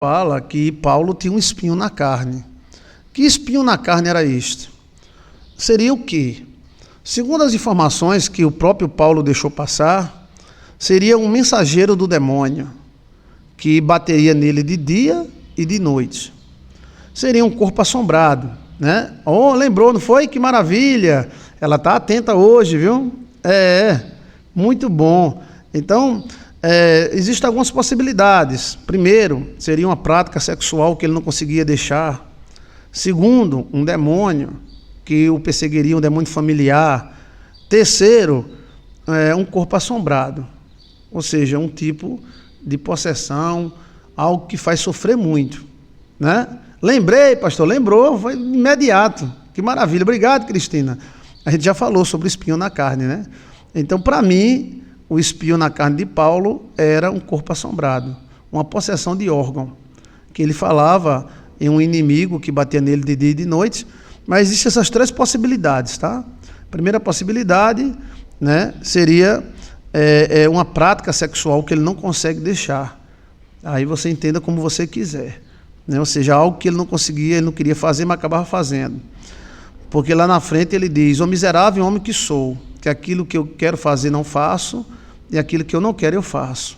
fala que Paulo tinha um espinho na carne. Que espinho na carne era este? Seria o quê? Segundo as informações que o próprio Paulo deixou passar, seria um mensageiro do demônio, que bateria nele de dia e de noite. Seria um corpo assombrado, né? Oh, lembrou, não foi? Que maravilha! Ela está atenta hoje, viu? Muito bom. Então, existem algumas possibilidades. Primeiro, seria uma prática sexual que ele não conseguia deixar. Segundo, um demônio que o perseguiria, um demônio familiar. Terceiro, um corpo assombrado, ou seja, um tipo de possessão, algo que faz sofrer muito, né? Lembrei, pastor, lembrou, foi imediato. Que maravilha, obrigado, Cristina. A gente já falou sobre o espinho na carne, né? Então, para mim, o espinho na carne de Paulo era um corpo assombrado, uma possessão de órgão, que ele falava em um inimigo que batia nele de dia e de noite. Mas existem essas três possibilidades, tá? A primeira possibilidade, né, seria uma prática sexual que ele não consegue deixar. Aí você entenda como você quiser, né? Ou seja, algo que ele não conseguia, ele não queria fazer, mas acabava fazendo. Porque lá na frente ele diz: "Ó miserável homem que sou, que aquilo que eu quero fazer não faço, e aquilo que eu não quero eu faço."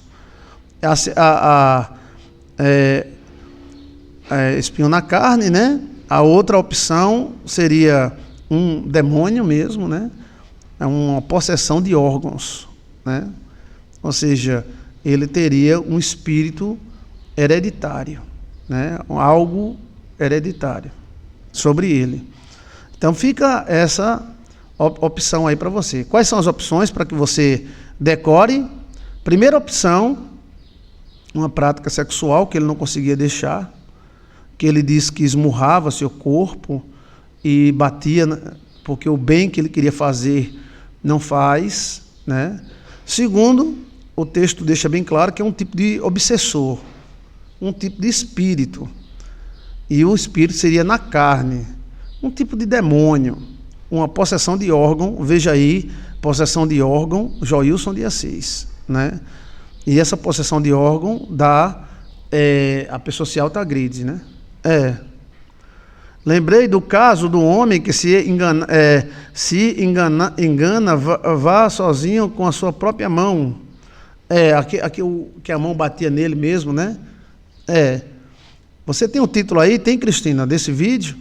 Espinho na carne, né? A outra opção seria um demônio mesmo, né? É uma possessão de órgãos, né? Ou seja, ele teria um espírito hereditário, né? Algo hereditário sobre ele. Então fica essa opção aí para você. Quais são as opções para que você decore? Primeira opção, uma prática sexual que ele não conseguia deixar, que ele disse que esmurrava seu corpo e batia, porque o bem que ele queria fazer não faz, né? Segundo, o texto deixa bem claro que é um tipo de obsessor, um tipo de espírito, e o espírito seria na carne, um tipo de demônio, uma possessão de órgão. Veja aí, possessão de órgão, Joilson de Assis, né? E essa possessão de órgão dá, a pessoa se autoagride, né? Lembrei do caso do homem que se engana, vá sozinho com a sua própria mão. Que a mão batia nele mesmo, né? Você tem o título aí, tem, Cristina, desse vídeo?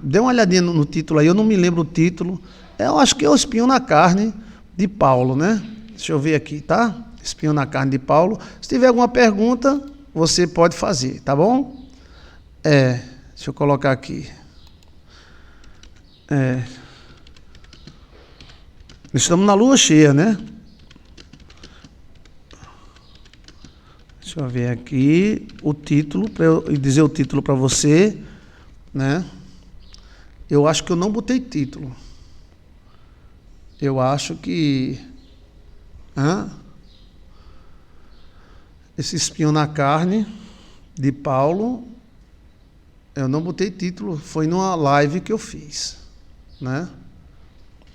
Dê uma olhadinha no título aí, eu não me lembro o título. Eu acho que é o espinho na carne de Paulo, né? Deixa eu ver aqui, tá? Espinho na carne de Paulo. Se tiver alguma pergunta, você pode fazer, tá bom? Deixa eu colocar aqui. Estamos na lua cheia, né? Deixa eu ver aqui o título, para eu dizer o título para você, né? Eu acho que eu não botei título. Eu acho que... esse espinho na carne de Paulo, eu não botei título, foi numa live que eu fiz, né?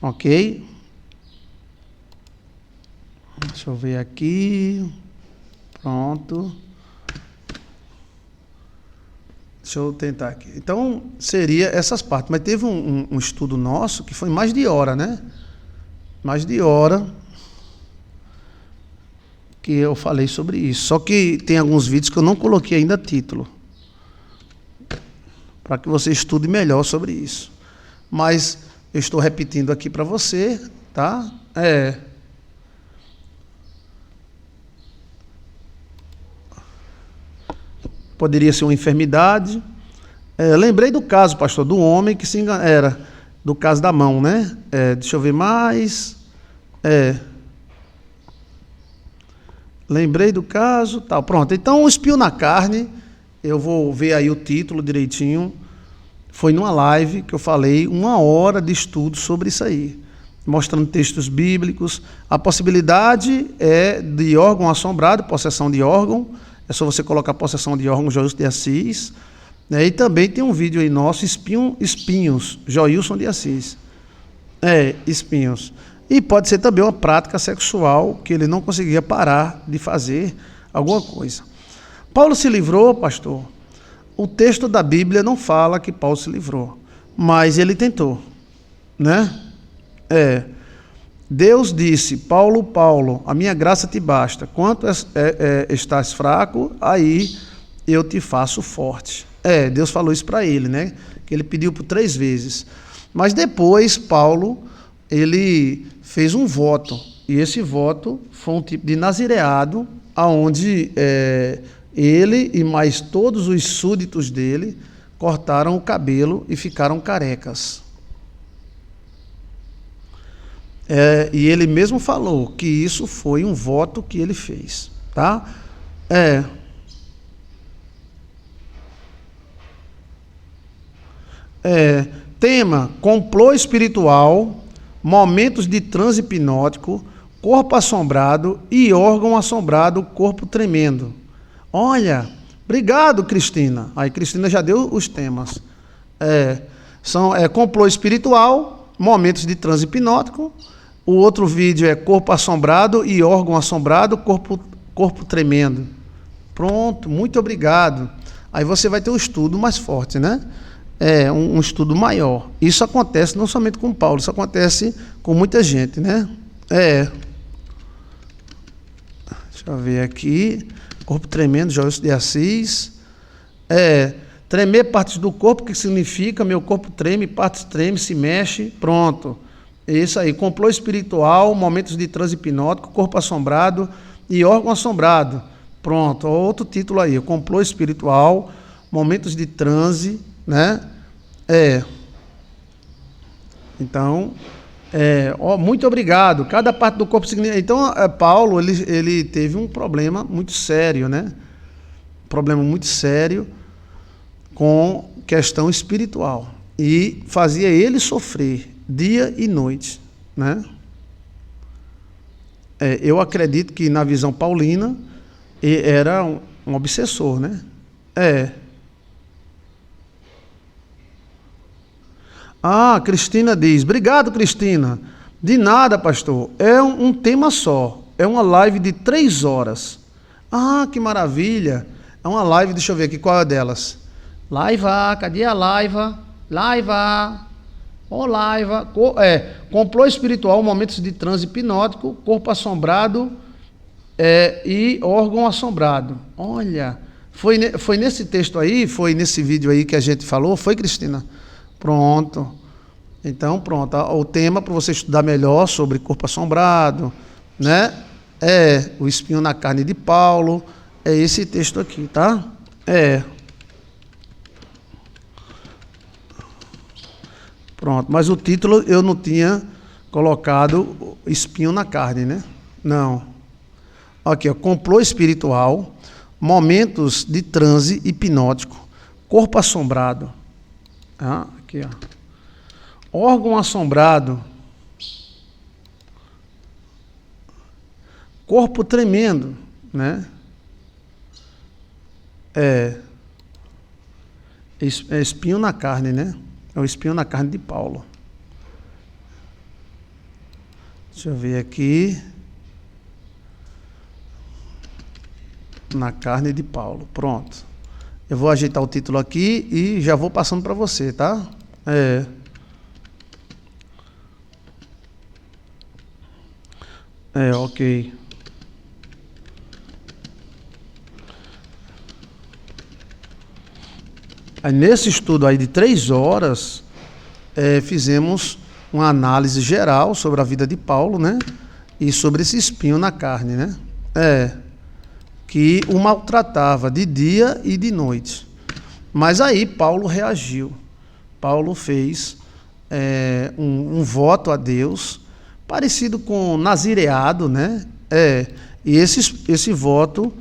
Ok? Deixa eu ver aqui. Pronto. Deixa eu tentar aqui. Então, seria essas partes. Mas teve um estudo nosso que foi mais de hora, né? Mais de hora que eu falei sobre isso. Só que tem alguns vídeos que eu não coloquei ainda título, para que você estude melhor sobre isso. Mas eu estou repetindo aqui para você, tá? Poderia ser uma enfermidade. Lembrei do caso, pastor, do homem que se engana. Era do caso da mão, né? Deixa eu ver mais. Lembrei do caso, tal. Pronto. Então, o espinho na carne, eu vou ver aí o título direitinho. Foi numa live que eu falei 1 hora de estudo sobre isso aí, mostrando textos bíblicos. A possibilidade é de órgão assombrado, possessão de órgão. É só você colocar possessão de órgão, Joilson de Assis, né? E também tem um vídeo aí nosso, espinhos, Joilson de Assis. Espinhos. E pode ser também uma prática sexual que ele não conseguia parar de fazer alguma coisa. Paulo se livrou, pastor? O texto da Bíblia não fala que Paulo se livrou, mas ele tentou, né? Deus disse: Paulo, Paulo, a minha graça te basta. Quanto estás fraco, aí eu te faço forte. Deus falou isso para ele, né? Que ele pediu por 3 vezes. Mas depois Paulo, ele fez um voto, e esse voto foi um tipo de nazireado, aonde ele e mais todos os súditos dele cortaram o cabelo e ficaram carecas. E ele mesmo falou que isso foi um voto que ele fez, tá? Tema: complô espiritual, momentos de transe hipnótico, corpo assombrado e órgão assombrado, corpo tremendo. Olha, obrigado, Cristina. Aí Cristina já deu os temas. Complô espiritual, momentos de transe hipnótico. O outro vídeo é corpo assombrado e órgão assombrado, corpo tremendo. Pronto, muito obrigado. Aí você vai ter um estudo mais forte, né? Um estudo maior. Isso acontece não somente com Paulo, isso acontece com muita gente, né? Deixa eu ver aqui. Corpo tremendo, Joelson de Assis. Tremer partes do corpo, que significa meu corpo treme, partes treme, se mexe. Pronto. Isso aí, complô espiritual, momentos de transe hipnótico, corpo assombrado e órgão assombrado. Pronto, outro título aí, complô espiritual, momentos de transe, né? Então, muito obrigado. Cada parte do corpo significa. Então, Paulo, ele teve um problema muito sério, né? Um problema muito sério com questão espiritual. E fazia ele sofrer dia e noite, né? Eu acredito que na visão paulina era um obsessor, né? Cristina diz: obrigado, Cristina. De nada, pastor. É um tema só. É uma live de 3 horas. Que maravilha. É uma live, deixa eu ver aqui qual é delas. Laiva, cadê a laiva? Laiva. Laiva. Complô espiritual, momentos de transe hipnótico, corpo assombrado e órgão assombrado. Olha, foi nesse texto aí, foi nesse vídeo aí que a gente falou, foi, Cristina? Pronto. Então, pronto. O tema para você estudar melhor sobre corpo assombrado, né? O espinho na carne de Paulo. É esse texto aqui, tá? Pronto. Mas o título eu não tinha colocado espinho na carne, né? Não. Aqui, ó, complô espiritual, momentos de transe hipnótico, corpo assombrado. Aqui, ó. Órgão assombrado, corpo tremendo, né? Espinho na carne, né? É o espinho na carne de Paulo. Deixa eu ver aqui. Na carne de Paulo. Pronto. Eu vou ajeitar o título aqui e já vou passando para você, tá? Ok. Aí, nesse estudo aí de 3 horas, fizemos uma análise geral sobre a vida de Paulo, né? E sobre esse espinho na carne, né? Que o maltratava de dia e de noite. Mas aí Paulo reagiu. Paulo fez um voto a Deus, parecido com nazireado, né? E esse voto,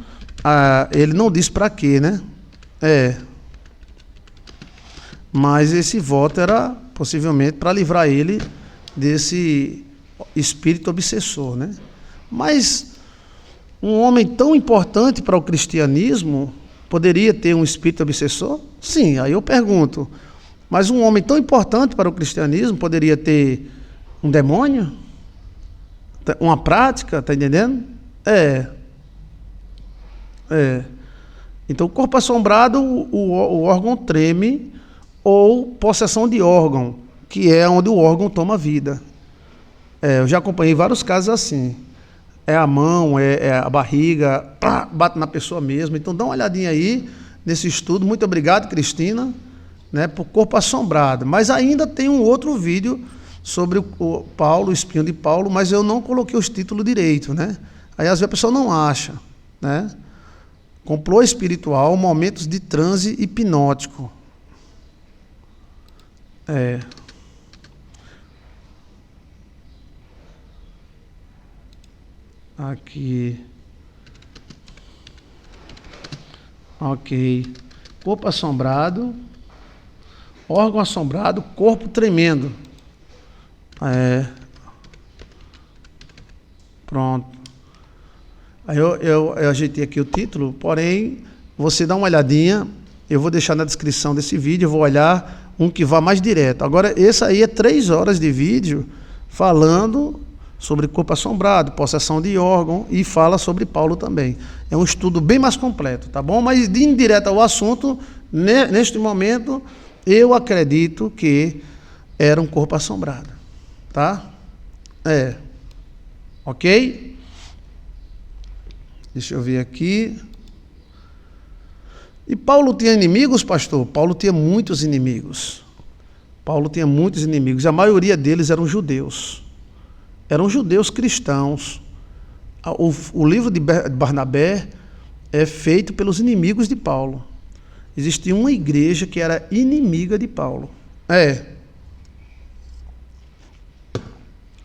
ele não diz para quê, né? Mas esse voto era possivelmente para livrar ele desse espírito obsessor, né? Mas um homem tão importante para o cristianismo poderia ter um espírito obsessor? Sim, aí eu pergunto, mas um homem tão importante para o cristianismo poderia ter um demônio? Uma prática, tá entendendo? Então, corpo assombrado, o órgão treme, ou possessão de órgão, que é onde o órgão toma vida. Eu já acompanhei vários casos assim. É a mão, é a barriga, bate na pessoa mesmo. Então, dá uma olhadinha aí nesse estudo. Muito obrigado, Cristina, né, por corpo assombrado. Mas ainda tem um outro vídeo sobre o Paulo, o espinho de Paulo, mas eu não coloquei os títulos direito, né? Aí às vezes a pessoa não acha, né? Complô espiritual, momentos de transe hipnótico. Aqui. Ok. Corpo assombrado. Órgão assombrado, corpo tremendo. Pronto. Aí eu ajeitei aqui o título, porém, você dá uma olhadinha, eu vou deixar na descrição desse vídeo, eu vou olhar um que vá mais direto. Agora, esse aí é 3 horas de vídeo falando sobre corpo assombrado, possessão de órgão, e fala sobre Paulo também. É um estudo bem mais completo, tá bom? Mas de indireto ao assunto, neste momento, eu acredito que era um corpo assombrado, tá? Ok? Deixa eu ver aqui. E Paulo tinha inimigos, pastor? Paulo tinha muitos inimigos. Paulo tinha muitos inimigos. A maioria deles eram judeus. Eram judeus cristãos. O livro de Barnabé é feito pelos inimigos de Paulo. Existia uma igreja que era inimiga de Paulo.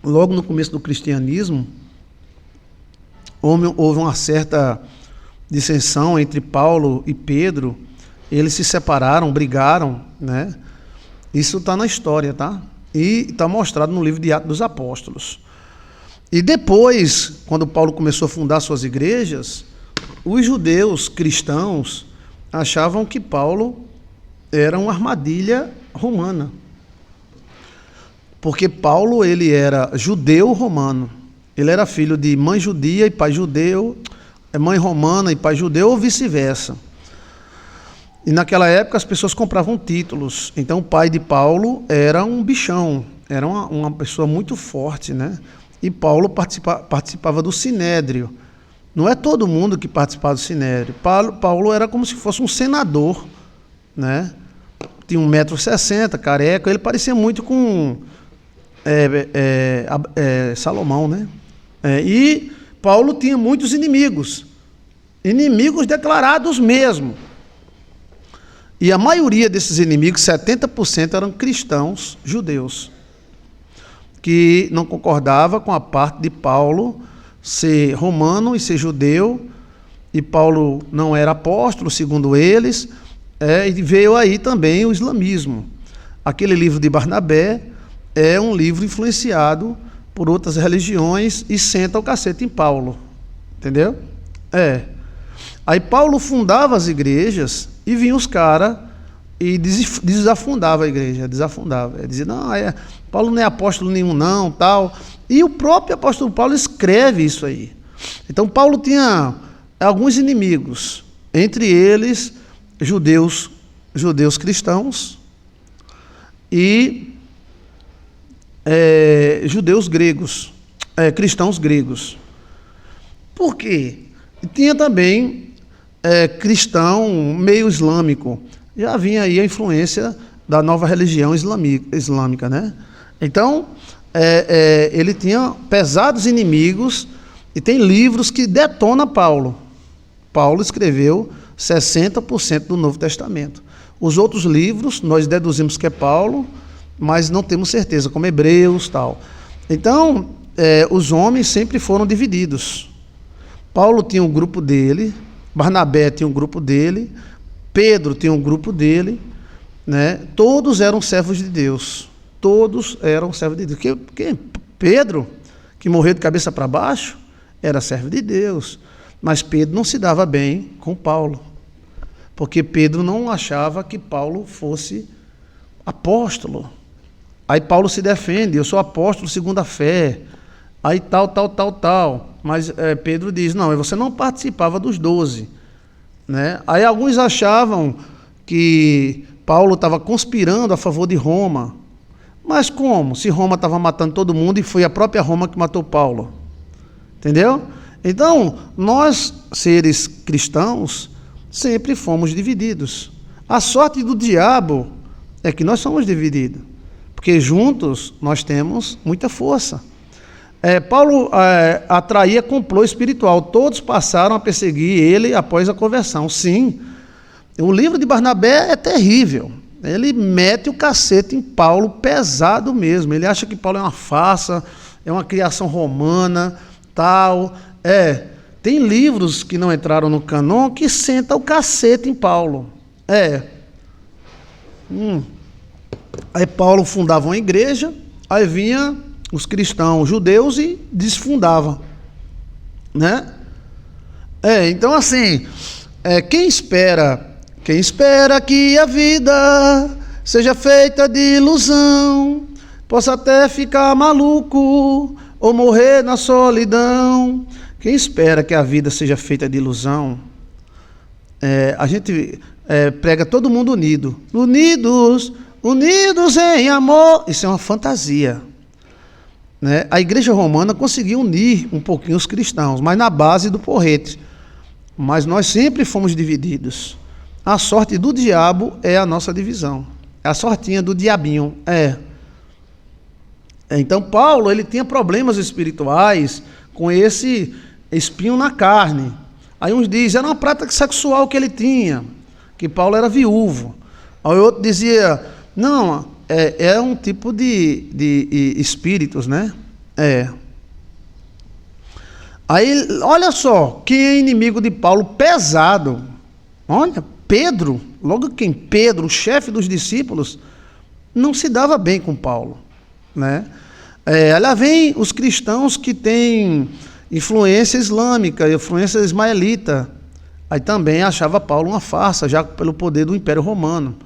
Logo no começo do cristianismo, houve uma certa dissensão entre Paulo e Pedro. Eles se separaram, brigaram, né? Isso está na história, tá? E está mostrado no livro de Atos dos Apóstolos. E depois, quando Paulo começou a fundar suas igrejas, os judeus cristãos achavam que Paulo era uma armadilha romana. Porque Paulo, ele era judeu romano. Ele era filho de mãe judia e pai judeu, mãe romana e pai judeu, ou vice-versa. E naquela época as pessoas compravam títulos. Então o pai de Paulo era um bichão, era uma pessoa muito forte, né? E Paulo participava do Sinédrio. Não é todo mundo que participava do Sinédrio. Paulo era como se fosse um senador, né? Tinha 1,60 m, careca. Ele parecia muito com Salomão, né? E Paulo tinha muitos inimigos. Inimigos declarados mesmo. E a maioria desses inimigos, 70%, eram cristãos judeus, que não concordava com a parte de Paulo ser romano e ser judeu, e Paulo não era apóstolo, segundo eles, e veio aí também o islamismo. Aquele livro de Barnabé é um livro influenciado por outras religiões e senta o cacete em Paulo, entendeu? Aí Paulo fundava as igrejas e vinham os caras e desafundava a igreja, desafundava. Dizia, não, Paulo não é apóstolo nenhum não, tal. E o próprio apóstolo Paulo escreve isso aí. Então Paulo tinha alguns inimigos, entre eles judeus cristãos e judeus gregos, cristãos gregos. Por quê? Tinha também cristão meio islâmico. Já vinha aí a influência da nova religião islâmica, né? Então, ele tinha pesados inimigos e tem livros que detonam Paulo. Paulo escreveu 60% do Novo Testamento. Os outros livros, nós deduzimos que é Paulo, mas não temos certeza, como Hebreus, tal. Então, os homens sempre foram divididos. Paulo tinha um grupo dele, Barnabé tinha um grupo dele, Pedro tinha um grupo dele, né? Todos eram servos de Deus. Todos eram servos de Deus. Porque Pedro, que morreu de cabeça para baixo, era servo de Deus. Mas Pedro não se dava bem com Paulo. Porque Pedro não achava que Paulo fosse apóstolo. Aí Paulo se defende, eu sou apóstolo segundo a fé. Aí tal. Mas Pedro diz, não, você não participava dos 12. né? Aí alguns achavam que Paulo estava conspirando a favor de Roma. Mas como? Se Roma estava matando todo mundo e foi a própria Roma que matou Paulo. Entendeu? Então, nós, seres cristãos, sempre fomos divididos. A sorte do diabo é que nós somos divididos, porque juntos nós temos muita força. Paulo atraía complô espiritual. Todos passaram a perseguir ele após a conversão. Sim, o livro de Barnabé é terrível. Ele mete o cacete em Paulo pesado mesmo. Ele acha que Paulo é uma farsa, é uma criação romana, tal. Tem livros que não entraram no cânon que senta o cacete em Paulo. Aí Paulo fundava uma igreja, aí vinha os cristãos judeus e desfundavam, né? Então assim, quem espera que a vida seja feita de ilusão, possa até ficar maluco ou morrer na solidão. Quem espera que a vida seja feita de ilusão, a gente prega todo mundo unido. Unidos em amor. Isso é uma fantasia, né? A igreja romana conseguiu unir um pouquinho os cristãos, mas na base do porrete. Mas nós sempre fomos divididos. A sorte do diabo é a nossa divisão. É a sortinha do diabinho. Então Paulo, ele tinha problemas espirituais com esse espinho na carne. Aí uns dizem, era uma prática sexual que ele tinha, que Paulo era viúvo. Aí outro dizia, não, é um tipo de espíritos, né? Aí, olha só, quem é inimigo de Paulo pesado? Olha, Pedro, logo quem? Pedro, o chefe dos discípulos, não se dava bem com Paulo, né? Lá vem os cristãos que têm influência islâmica, influência ismaelita. Aí também achava Paulo uma farsa, já pelo poder do Império Romano.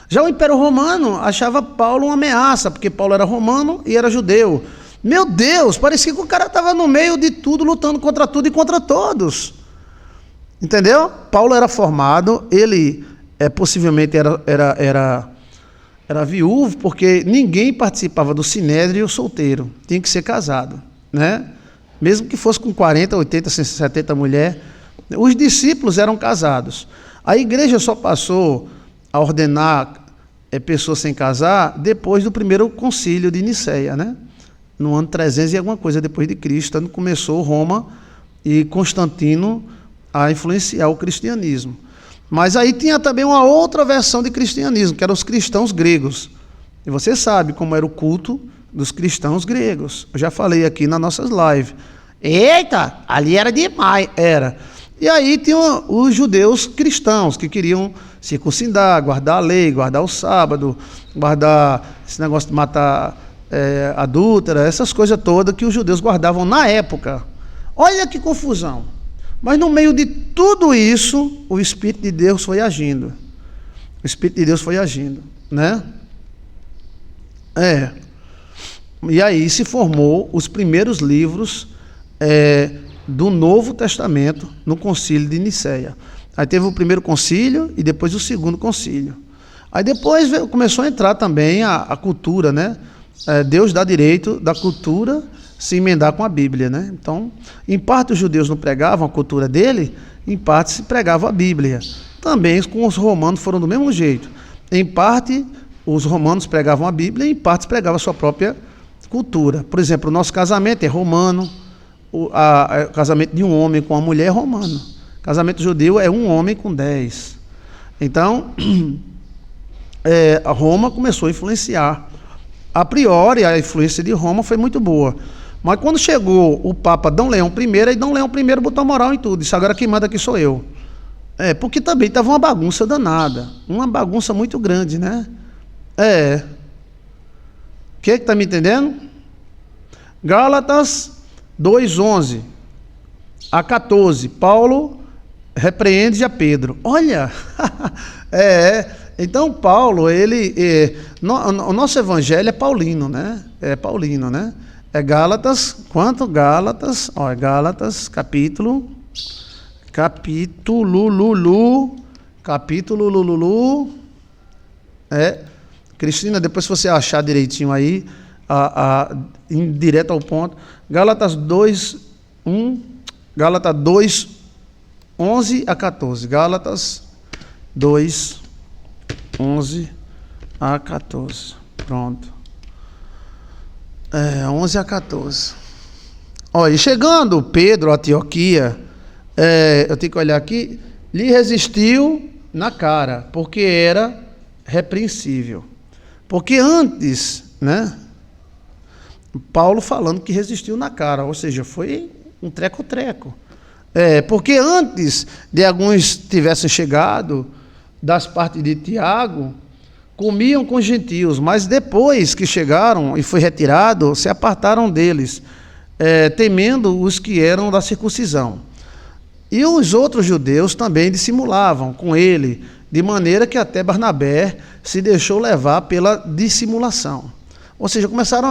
Já o Império Romano achava Paulo uma ameaça, porque Paulo era romano e era judeu. Meu Deus, parecia que o cara estava no meio de tudo, lutando contra tudo e contra todos. Entendeu? Paulo era formado, ele possivelmente era viúvo, porque ninguém participava do sinédrio solteiro, tinha que ser casado, né? Mesmo que fosse com 40, 80, 70 mulheres, os discípulos eram casados. A igreja só passou a ordenar pessoas sem casar depois do primeiro concílio de Niceia, né? No ano 300 e alguma coisa depois de Cristo, quando começou Roma e Constantino a influenciar o cristianismo. Mas aí tinha também uma outra versão de cristianismo, que eram os cristãos gregos. E você sabe como era o culto dos cristãos gregos. Eu já falei aqui nas nossas lives. Eita, ali era demais, era. E aí tinham os judeus cristãos que queriam circuncidar, guardar a lei, guardar o sábado, guardar esse negócio de matar adúltera, essas coisas todas que os judeus guardavam na época. Olha que confusão. Mas no meio de tudo isso, o Espírito de Deus foi agindo. O Espírito de Deus foi agindo, né? E aí se formou os primeiros livros do Novo Testamento no concílio de Niceia. Aí teve o primeiro concílio e depois o segundo concílio. Aí depois começou a entrar também a cultura, né? Deus dá direito da cultura se emendar com a Bíblia, né? Então, em parte os judeus não pregavam a cultura dele, em parte se pregava a Bíblia. Também com os romanos foram do mesmo jeito. Em parte os romanos pregavam a Bíblia, em parte se pregava a sua própria cultura. Por exemplo, o nosso casamento é romano, o casamento de um homem com uma mulher é romano. O casamento judeu é um homem com 10. Então, a Roma começou a influenciar. A priori, a influência de Roma foi muito boa. Mas quando chegou o Papa Dom Leão I, aí Dom Leão I botou moral em tudo. Disse, agora quem manda aqui sou eu. Porque também estava uma bagunça danada. Uma bagunça muito grande, né? Que está me entendendo? Gálatas 2:11 a 14. Paulo repreende a Pedro. Olha! Então Paulo, o nosso evangelho é paulino, né? É paulino, né? É Gálatas, quanto? Gálatas, Gálatas, capítulo Capítulo Cristina, depois se você achar direitinho aí, direto ao ponto, Gálatas 2, 11 a 14, Gálatas 2, 11 a 14, pronto, 11 a 14, olha, e chegando Pedro a Antioquia, eu tenho que olhar aqui, lhe resistiu na cara, porque era repreensível, porque antes, né, Paulo falando que resistiu na cara, ou seja, foi um treco-treco. Porque antes de alguns tivessem chegado, das partes de Tiago, comiam com gentios, mas depois que chegaram e foi retirado, se apartaram deles, temendo os que eram da circuncisão. E os outros judeus também dissimulavam com ele, de maneira que até Barnabé se deixou levar pela dissimulação. Ou seja, começaram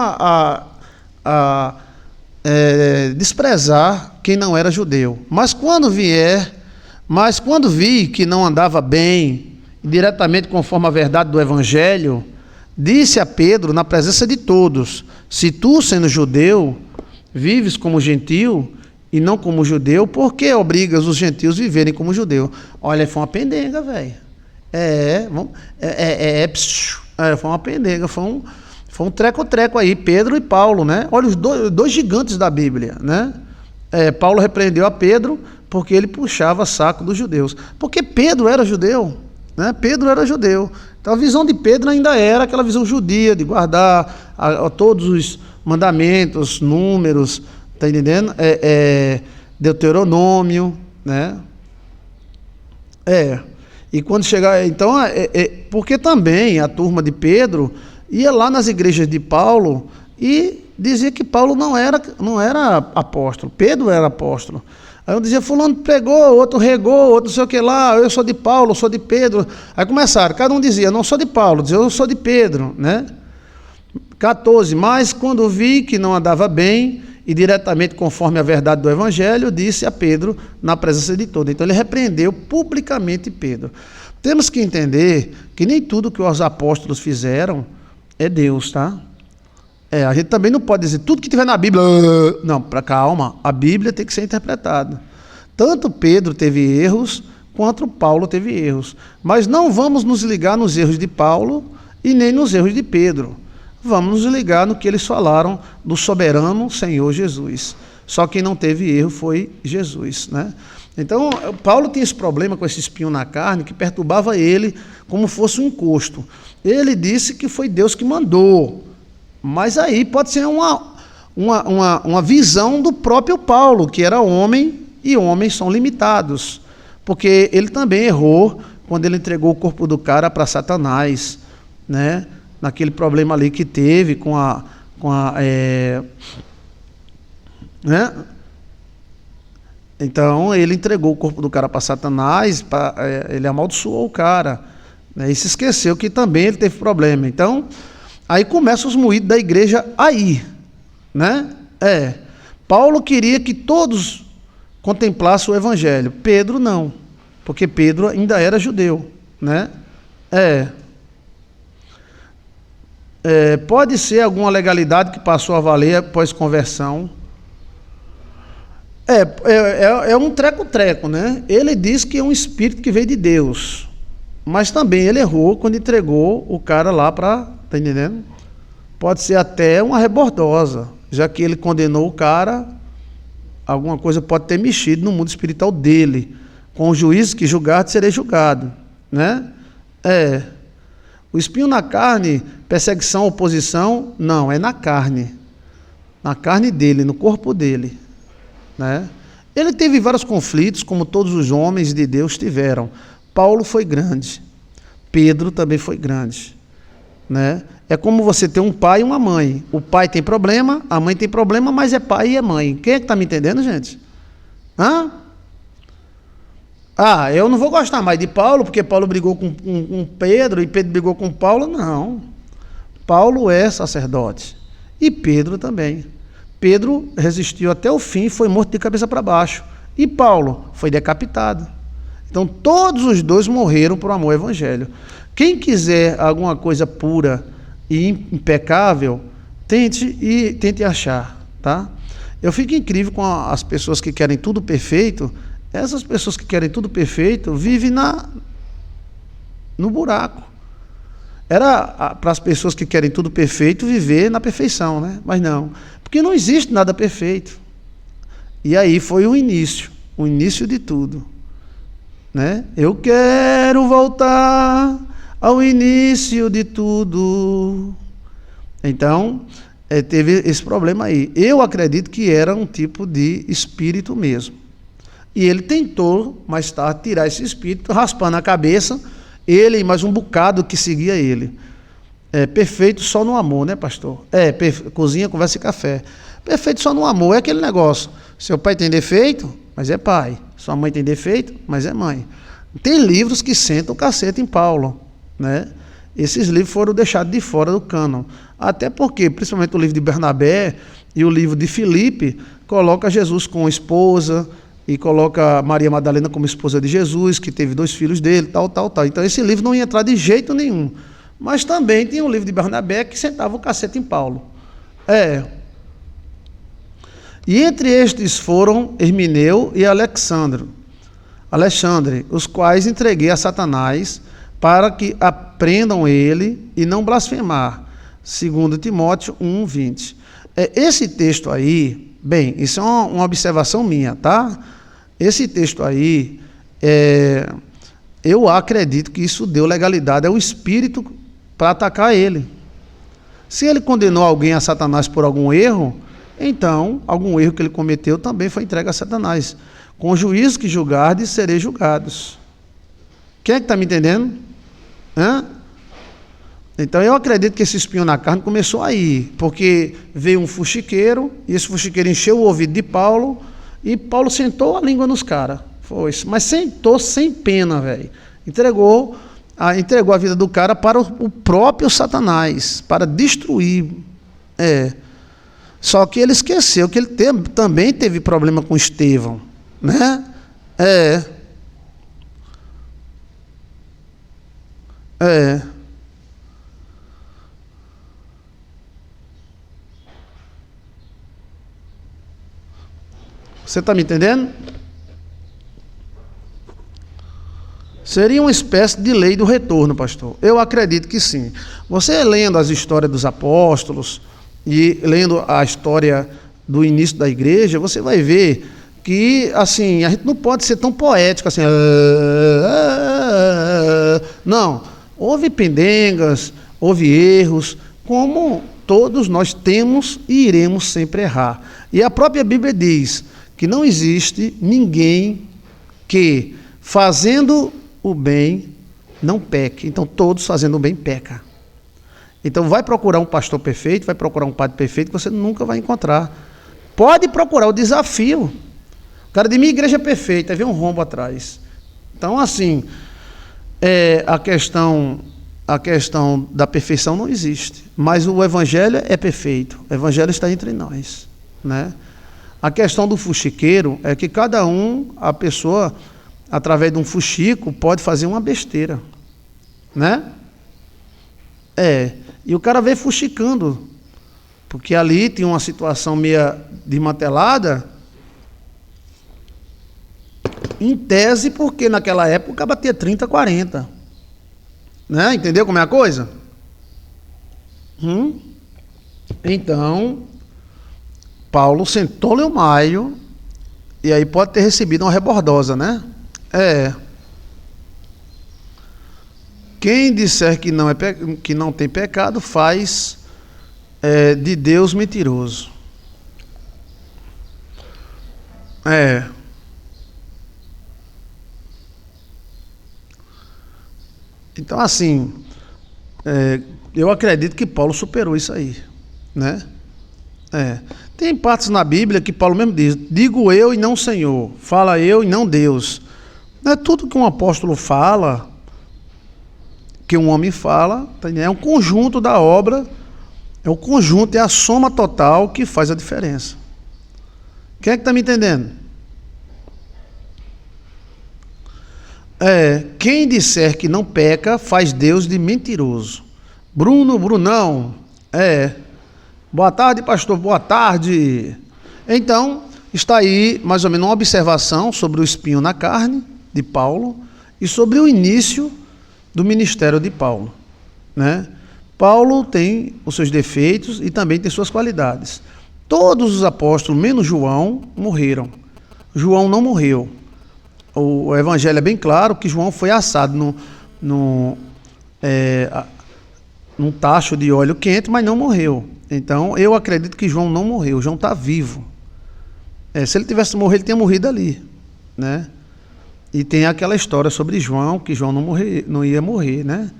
a desprezar quem não era judeu. Mas quando vi que não andava bem, diretamente conforme a verdade do Evangelho, disse a Pedro, na presença de todos: se tu, sendo judeu, vives como gentil e não como judeu, por que obrigas os gentios a viverem como judeu? Olha, foi uma pendenga, velho. Foi uma pendenga, foi um treco-treco aí, Pedro e Paulo, né? Olha, os dois gigantes da Bíblia, né? Paulo repreendeu a Pedro porque ele puxava saco dos judeus. Porque Pedro era judeu, né? Pedro era judeu. Então a visão de Pedro ainda era aquela visão judia, de guardar todos os mandamentos, números, tá entendendo? Deuteronômio, né? E quando chegar, então, porque também a turma de Pedro ia lá nas igrejas de Paulo e dizia que Paulo não era apóstolo, Pedro era apóstolo. Aí eu dizia, fulano pregou, outro regou, outro não sei o que lá, eu sou de Paulo, eu sou de Pedro. Aí começaram, cada um dizia, não sou de Paulo, dizia, eu sou de Pedro, né? 14, mas quando vi que não andava bem, e diretamente conforme a verdade do Evangelho, disse a Pedro na presença de todos. Então ele repreendeu publicamente Pedro. Temos que entender que nem tudo que os apóstolos fizeram é Deus, tá? A gente também não pode dizer tudo que tiver na Bíblia. Não, calma, a Bíblia tem que ser interpretada. Tanto Pedro teve erros, quanto Paulo teve erros. Mas não vamos nos ligar nos erros de Paulo e nem nos erros de Pedro. Vamos nos ligar no que eles falaram do soberano Senhor Jesus. Só quem não teve erro foi Jesus, né? Então, Paulo tinha esse problema com esse espinho na carne que perturbava ele como fosse um encosto. Ele disse que foi Deus que mandou. Mas aí pode ser uma visão do próprio Paulo, que era homem e homens são limitados. Porque ele também errou quando ele entregou o corpo do cara para Satanás, né? Naquele problema ali que teve né? Então ele entregou o corpo do cara para Satanás, ele amaldiçoou o cara, né? E se esqueceu que também ele teve problema. Então aí começam os moídos da igreja aí, né? Paulo queria que todos contemplassem o Evangelho, Pedro não, porque Pedro ainda era judeu, né? Pode ser alguma legalidade que passou a valer após conversão. É um treco-treco, né? Ele diz que é um espírito que veio de Deus, mas também ele errou quando entregou o cara lá para, tá entendendo? Pode ser até uma rebordosa, já que ele condenou o cara, alguma coisa pode ter mexido no mundo espiritual dele. Com o juízo que julgar, serei julgado, né? O espinho na carne, perseguição, oposição, não, é na carne dele, no corpo dele, né? Ele teve vários conflitos, como todos os homens de Deus tiveram. Paulo foi grande, Pedro também foi grande, né? É como você ter um pai e uma mãe. O pai tem problema, a mãe tem problema, mas é pai e é mãe. Quem é que está me entendendo, gente? Eu não vou gostar mais de Paulo, porque Paulo brigou com Pedro e Pedro brigou com Paulo. Não. Paulo é sacerdote. E Pedro também. Pedro resistiu até o fim e foi morto de cabeça para baixo. E Paulo foi decapitado. Então todos os dois morreram por amor ao evangelho. Quem quiser alguma coisa pura e impecável, tente achar, tá? Eu fico incrível com as pessoas que querem tudo perfeito. Essas pessoas que querem tudo perfeito vivem no buraco. Era para as pessoas que querem tudo perfeito viver na perfeição, né? Mas não, porque não existe nada perfeito. E aí foi o início de tudo, né? Eu quero voltar ao início de tudo. Então, teve esse problema aí. Eu acredito que era um tipo de espírito mesmo. E ele tentou, mais tarde, tirar esse espírito, raspando a cabeça, ele e mais um bocado que seguia ele. Perfeito só no amor, né, pastor? Cozinha, conversa e café. Perfeito só no amor, é aquele negócio. Seu pai tem defeito, mas é pai. Sua mãe tem defeito, mas é mãe. Tem livros que sentam o cacete em Paulo, né? Esses livros foram deixados de fora do cânon. Até porque, principalmente o livro de Bernabé e o livro de Filipe, coloca Jesus com esposa, e coloca Maria Madalena como esposa de Jesus, que teve 2 filhos dele, tal. Então esse livro não ia entrar de jeito nenhum. Mas também tem o livro de Bernabé que sentava o cacete em Paulo. E entre estes foram Hermineu e Alexandre, os quais entreguei a Satanás para que aprendam ele e não blasfemar. 2 Timóteo 1:20. Esse texto aí, bem, isso é uma observação minha, tá? Esse texto aí, eu acredito que isso deu legalidade ao espírito para atacar ele. Se ele condenou alguém a Satanás por algum erro, então, algum erro que ele cometeu também foi entregue a Satanás. Com o juízo que julgardes, sereis julgados. Quem é que está me entendendo? Então, eu acredito que esse espinho na carne começou aí, porque veio um fuxiqueiro, e esse fuxiqueiro encheu o ouvido de Paulo, e Paulo sentou a língua nos caras. Mas sentou sem pena, velho. Entregou a vida do cara para o próprio Satanás, para destruir. Só que ele esqueceu que ele também teve problema com Estevão, né? Você está me entendendo? Seria uma espécie de lei do retorno, pastor. Eu acredito que sim. Você lendo as histórias dos apóstolos e lendo a história do início da igreja, você vai ver que, assim, a gente não pode ser tão poético assim. Não. Houve pendengas, houve erros, como todos nós temos e iremos sempre errar. E a própria Bíblia diz que não existe ninguém que, fazendo o bem, não peque. Então, todos fazendo o bem pecam. Então, vai procurar um pastor perfeito, vai procurar um padre perfeito, que você nunca vai encontrar. Pode procurar o desafio. O cara de minha igreja é perfeita, aí vem um rombo atrás. Então, assim, a questão da perfeição não existe. Mas o evangelho é perfeito. O evangelho está entre nós, né? A questão do fuxiqueiro é que a pessoa, através de um fuxico, pode fazer uma besteira, né? E o cara veio fuxicando, porque ali tinha uma situação meio desmantelada, em tese, porque naquela época o cara batia 30, 40. Né? Entendeu como é a coisa? Então, Paulo sentou-lhe o maio, e aí pode ter recebido uma rebordosa, né? Quem disser que não tem pecado, faz de Deus mentiroso. Então, assim, eu acredito que Paulo superou isso aí, né? Tem partes na Bíblia que Paulo mesmo diz: digo eu e não o Senhor, fala eu e não Deus. Não é tudo que um apóstolo fala, que um homem fala, é um conjunto da obra, é o conjunto, é a soma total que faz a diferença. Quem é que está me entendendo? Quem disser que não peca, faz Deus de mentiroso. Brunão, boa tarde, pastor, boa tarde. Então, está aí mais ou menos uma observação sobre o espinho na carne de Paulo e sobre o início do ministério de Paulo, né? Paulo tem os seus defeitos e também tem suas qualidades. Todos os apóstolos, menos João, morreram. João não morreu. O evangelho é bem claro que João foi assado num tacho de óleo quente, mas não morreu. Então, eu acredito que João não morreu. João está vivo. Se ele tivesse morrido, ele tinha morrido ali, né? E tem aquela história sobre João, que João não ia morrer, né?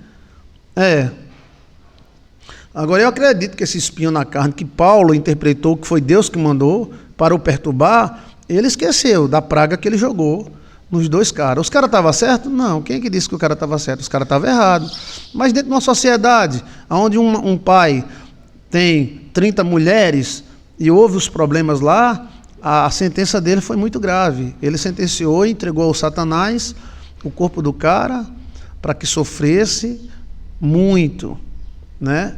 Agora, eu acredito que esse espinho na carne que Paulo interpretou que foi Deus que mandou para o perturbar, ele esqueceu da praga que ele jogou nos dois caras. Os caras estavam certos? Não. Quem é que disse que o cara estava certo? Os caras estavam errados. Mas dentro de uma sociedade onde um pai tem 30 mulheres e houve os problemas lá, a sentença dele foi muito grave. Ele sentenciou e entregou ao Satanás o corpo do cara para que sofresse muito, né?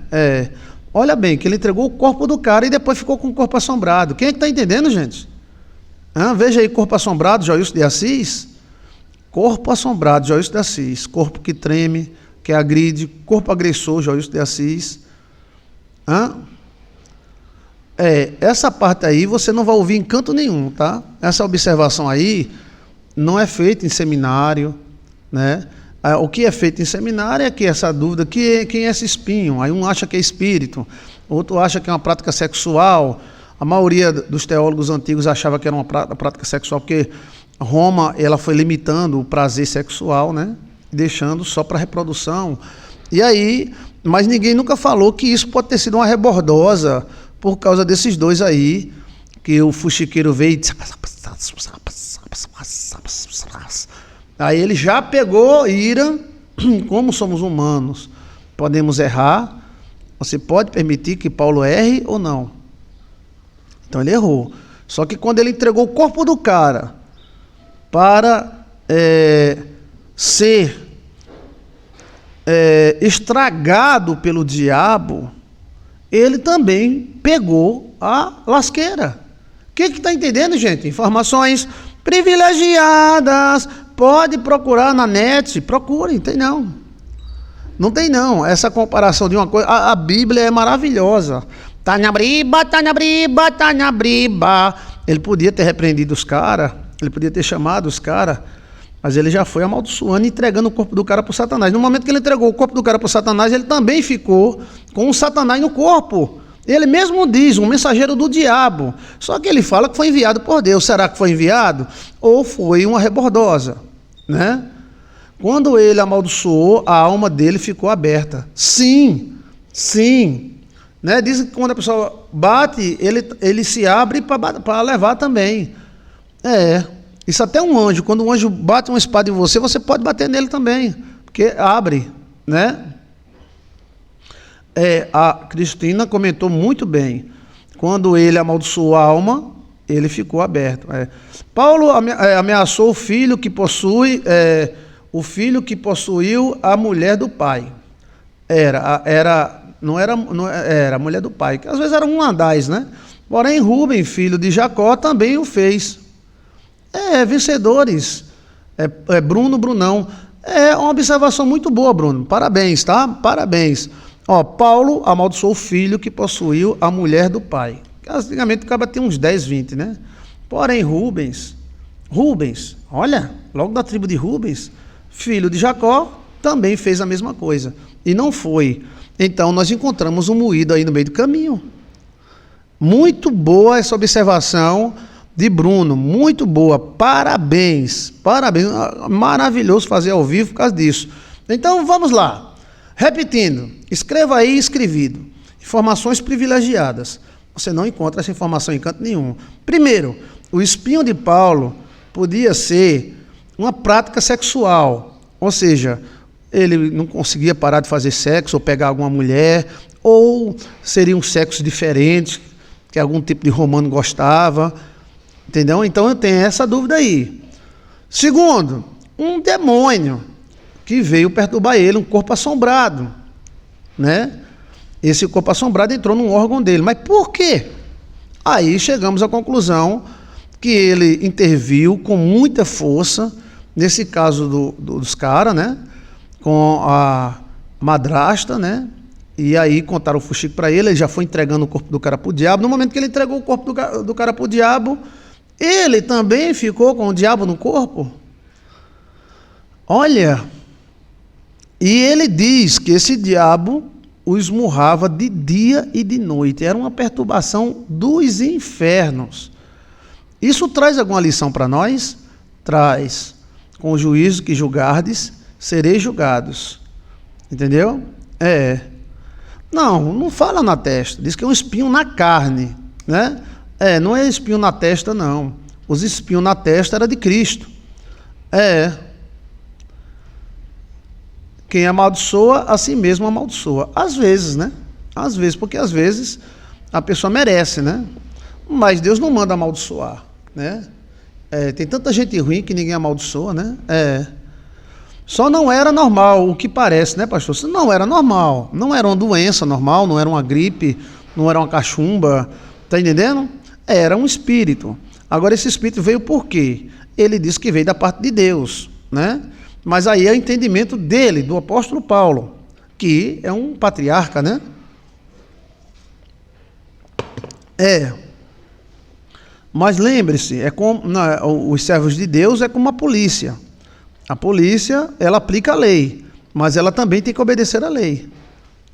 Olha bem, que ele entregou o corpo do cara e depois ficou com o corpo assombrado. Quem é que está entendendo, gente? Veja aí, corpo assombrado, Joilson de Assis. Corpo assombrado, Joilson de Assis. Corpo que treme, que agride. Corpo agressor, Joilson de Assis. Essa parte aí você não vai ouvir em canto nenhum, tá? Essa observação aí não é feita em seminário, né? O que é feito em seminário é que essa dúvida, quem é esse espinho? Aí um acha que é espírito, outro acha que é uma prática sexual. A maioria dos teólogos antigos achava que era uma prática sexual, porque Roma ela foi limitando o prazer sexual, né? Deixando só para reprodução. E aí, mas ninguém nunca falou que isso pode ter sido uma rebordosa por causa desses dois aí, que o fuxiqueiro veio e... Aí ele já pegou ira. Como somos humanos, podemos errar. Você pode permitir que Paulo erre ou não? Então ele errou. Só que quando ele entregou o corpo do cara para ser estragado pelo diabo, ele também pegou a lasqueira. O que está entendendo, gente? Informações privilegiadas. Pode procurar na net, procurem, tem não. Não tem não, essa comparação de uma coisa, a Bíblia é maravilhosa. Tá na briba, tá na briba, tá na briba. Ele podia ter repreendido os caras, ele podia ter chamado os caras, mas ele já foi amaldiçoando e entregando o corpo do cara para o Satanás. No momento que ele entregou o corpo do cara para o Satanás, ele também ficou com o Satanás no corpo. Ele mesmo diz, um mensageiro do diabo. Só que ele fala que foi enviado por Deus. Será que foi enviado? Ou foi uma rebordosa, né? Quando ele amaldiçoou, a alma dele ficou aberta. Sim, né? Dizem que quando a pessoa bate, ele se abre para levar também. Isso até um anjo. Quando um anjo bate uma espada em você, você pode bater nele também, porque abre, né? A Cristina comentou muito bem. Quando ele amaldiçoou a alma, ele ficou aberto. Paulo ameaçou o filho que possui, o filho que possuiu a mulher do pai. Não era a mulher do pai, que às vezes era um andais, né? Porém, Rubem, filho de Jacó, também o fez. Vencedores. Brunão. É uma observação muito boa, Bruno. Parabéns, tá? Parabéns. Paulo amaldiçoou o filho que possuiu a mulher do pai. Antigamente o cara tinha uns 10, 20, né? Porém, Rubens, olha, logo da tribo de Rubens, filho de Jacó, também fez a mesma coisa. E não foi. Então, nós encontramos um moído aí no meio do caminho. Muito boa essa observação de Bruno, muito boa. Parabéns. Maravilhoso fazer ao vivo por causa disso. Então, vamos lá. Repetindo, escreva aí escrevido. Informações privilegiadas. Você não encontra essa informação em canto nenhum. Primeiro, o espinho de Paulo podia ser uma prática sexual. Ou seja, ele não conseguia parar de fazer sexo ou pegar alguma mulher, ou seria um sexo diferente, que algum tipo de romano gostava. Entendeu? Então eu tenho essa dúvida aí. Segundo, um demônio que veio perturbar ele, um corpo assombrado, né? Esse corpo assombrado entrou num órgão dele. Mas por quê? Aí chegamos à conclusão que ele interviu com muita força, nesse caso dos caras, né? Com a madrasta, né? E aí contaram o fuxico para ele já foi entregando o corpo do cara para o diabo. No momento que ele entregou o corpo do cara para o diabo, ele também ficou com o diabo no corpo. Olha, e ele diz que esse diabo o esmurrava de dia e de noite. Era uma perturbação dos infernos. Isso traz alguma lição para nós? Traz. Com o juízo que julgardes, sereis julgados. Entendeu? Não fala na testa. Diz que é um espinho na carne, né? Não é espinho na testa, não. Os espinhos na testa era de Cristo. Quem amaldiçoa, a si mesmo amaldiçoa. Às vezes, né? Às vezes, porque às vezes a pessoa merece, né? Mas Deus não manda amaldiçoar, né? Tem tanta gente ruim que ninguém amaldiçoa, né? Só não era normal, o que parece, né, pastor? Isso não era normal. Não era uma doença normal, não era uma gripe, não era uma cachumba. Tá entendendo? Era um espírito. Agora, esse espírito veio por quê? Ele disse que veio da parte de Deus, né? Mas aí é o entendimento dele, do apóstolo Paulo, que é um patriarca, né? Mas lembre-se, os servos de Deus é como a polícia. A polícia, ela aplica a lei, mas ela também tem que obedecer à lei.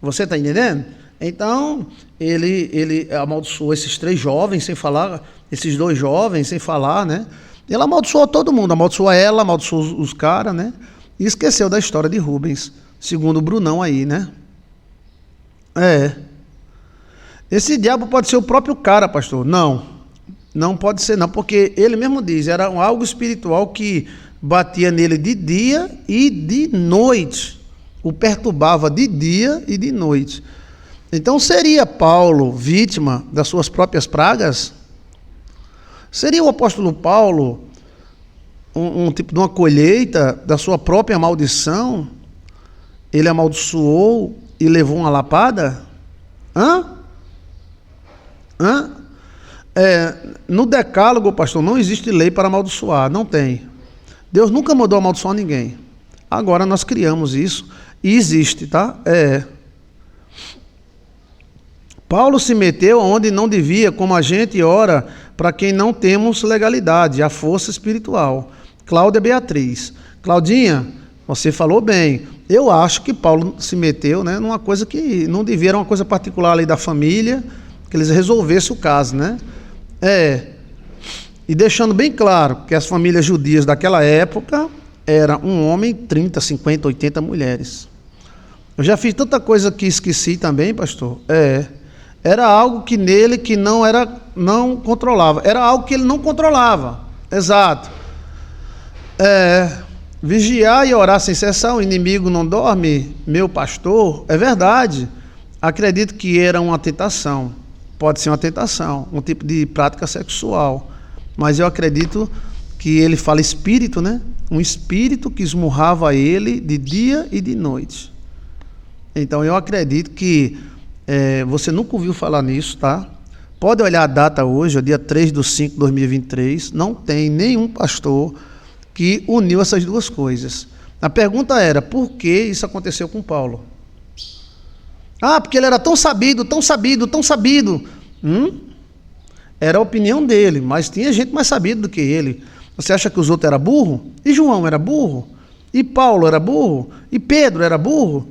Você está entendendo? Então, ele amaldiçoou esses 3 jovens, sem falar, esses 2 jovens, sem falar, né? Ele amaldiçoou todo mundo, amaldiçoou ela, amaldiçoou os caras, né? E esqueceu da história de Rubens, segundo o Brunão aí, né? Esse diabo pode ser o próprio cara, pastor. Não pode ser não, porque ele mesmo diz, era algo espiritual que batia nele de dia e de noite. O perturbava de dia e de noite. Então seria Paulo vítima das suas próprias pragas? Seria o apóstolo Paulo um tipo de uma colheita da sua própria maldição? Ele amaldiçoou e levou uma lapada? No decálogo, pastor, não existe lei para amaldiçoar, não tem. Deus nunca mandou amaldiçoar ninguém. Agora nós criamos isso e existe, tá? Paulo se meteu onde não devia, como a gente ora para quem não temos legalidade, a força espiritual. Cláudia Beatriz. Claudinha, você falou bem. Eu acho que Paulo se meteu, né, numa coisa que não devia, era uma coisa particular ali da família, que eles resolvessem o caso, né? E deixando bem claro que as famílias judias daquela época era um homem, 30, 50, 80 mulheres. Eu já fiz tanta coisa que esqueci também, pastor. Era algo que nele que não controlava. Era algo que ele não controlava. Exato. Vigiar e orar sem cessar, o inimigo não dorme, meu pastor. É verdade. Acredito que era uma tentação. Pode ser uma tentação, um tipo de prática sexual. Mas eu acredito que ele fala espírito, né? Um espírito que esmurrava ele de dia e de noite. Então eu acredito que você nunca ouviu falar nisso, tá? Pode olhar a data hoje, é dia 3/5/2023, não tem nenhum pastor que uniu essas duas coisas. A pergunta era, por que isso aconteceu com Paulo? Porque ele era tão sabido, tão sabido, tão sabido. Era a opinião dele, mas tinha gente mais sabida do que ele. Você acha que os outros eram burros? E João era burro? E Paulo era burro? E Pedro era burro?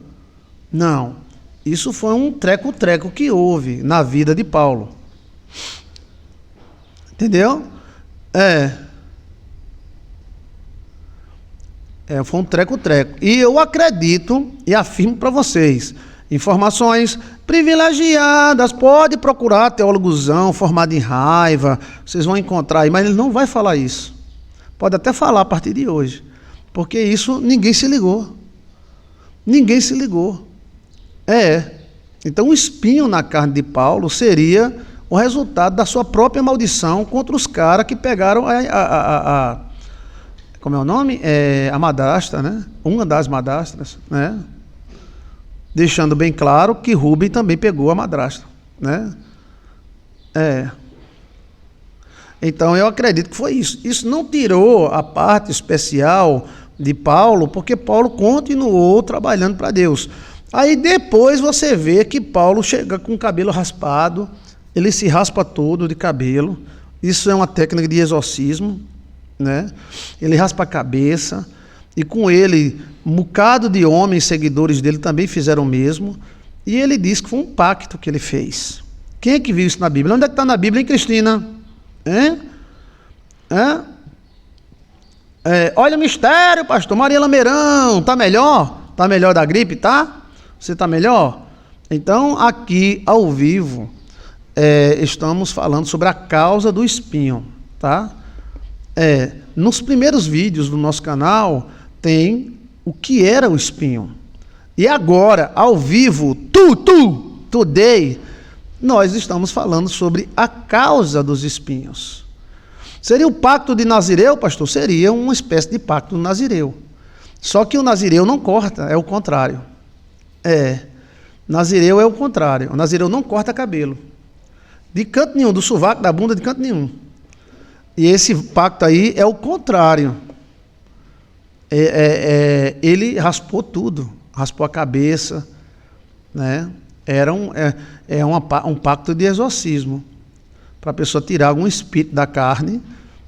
Não. Isso foi um treco-treco que houve na vida de Paulo. Entendeu? Foi um treco-treco. E eu acredito e afirmo para vocês, informações privilegiadas, pode procurar teólogozão formado em raiva, vocês vão encontrar aí, mas ele não vai falar isso. Pode até falar a partir de hoje, porque isso ninguém se ligou. Ninguém se ligou. Então o espinho na carne de Paulo seria o resultado da sua própria maldição contra os caras que pegaram como é o nome? A madrasta, né? Uma das madrastras, né? Deixando bem claro que Rubem também pegou a madrasta, né? Então eu acredito que foi isso. Isso não tirou a parte especial de Paulo, porque Paulo continuou trabalhando para Deus. Aí depois você vê que Paulo chega com o cabelo raspado, ele se raspa todo de cabelo. Isso é uma técnica de exorcismo, né? Ele raspa a cabeça, e com ele, um bocado de homens seguidores dele também fizeram o mesmo, e ele diz que foi um pacto que ele fez. Quem é que viu isso na Bíblia? Onde é que está na Bíblia, hein, Cristina? Olha o mistério, pastor. Maria Lameirão, tá melhor? Tá melhor da gripe, tá? Você tá melhor? Então, aqui, ao vivo, estamos falando sobre a causa do espinho, tá? Nos primeiros vídeos do nosso canal, tem o que era o espinho. E agora, ao vivo, today, nós estamos falando sobre a causa dos espinhos. Seria o pacto de Nazireu, pastor? Seria uma espécie de pacto do Nazireu. Só que o Nazireu não corta, é o contrário. Nazireu é o contrário. O Nazireu não corta cabelo. De canto nenhum, do sovaco, da bunda, de canto nenhum. E esse pacto aí é o contrário. Ele raspou tudo, raspou a cabeça, né? Era um pacto de exorcismo, para a pessoa tirar algum espírito da carne,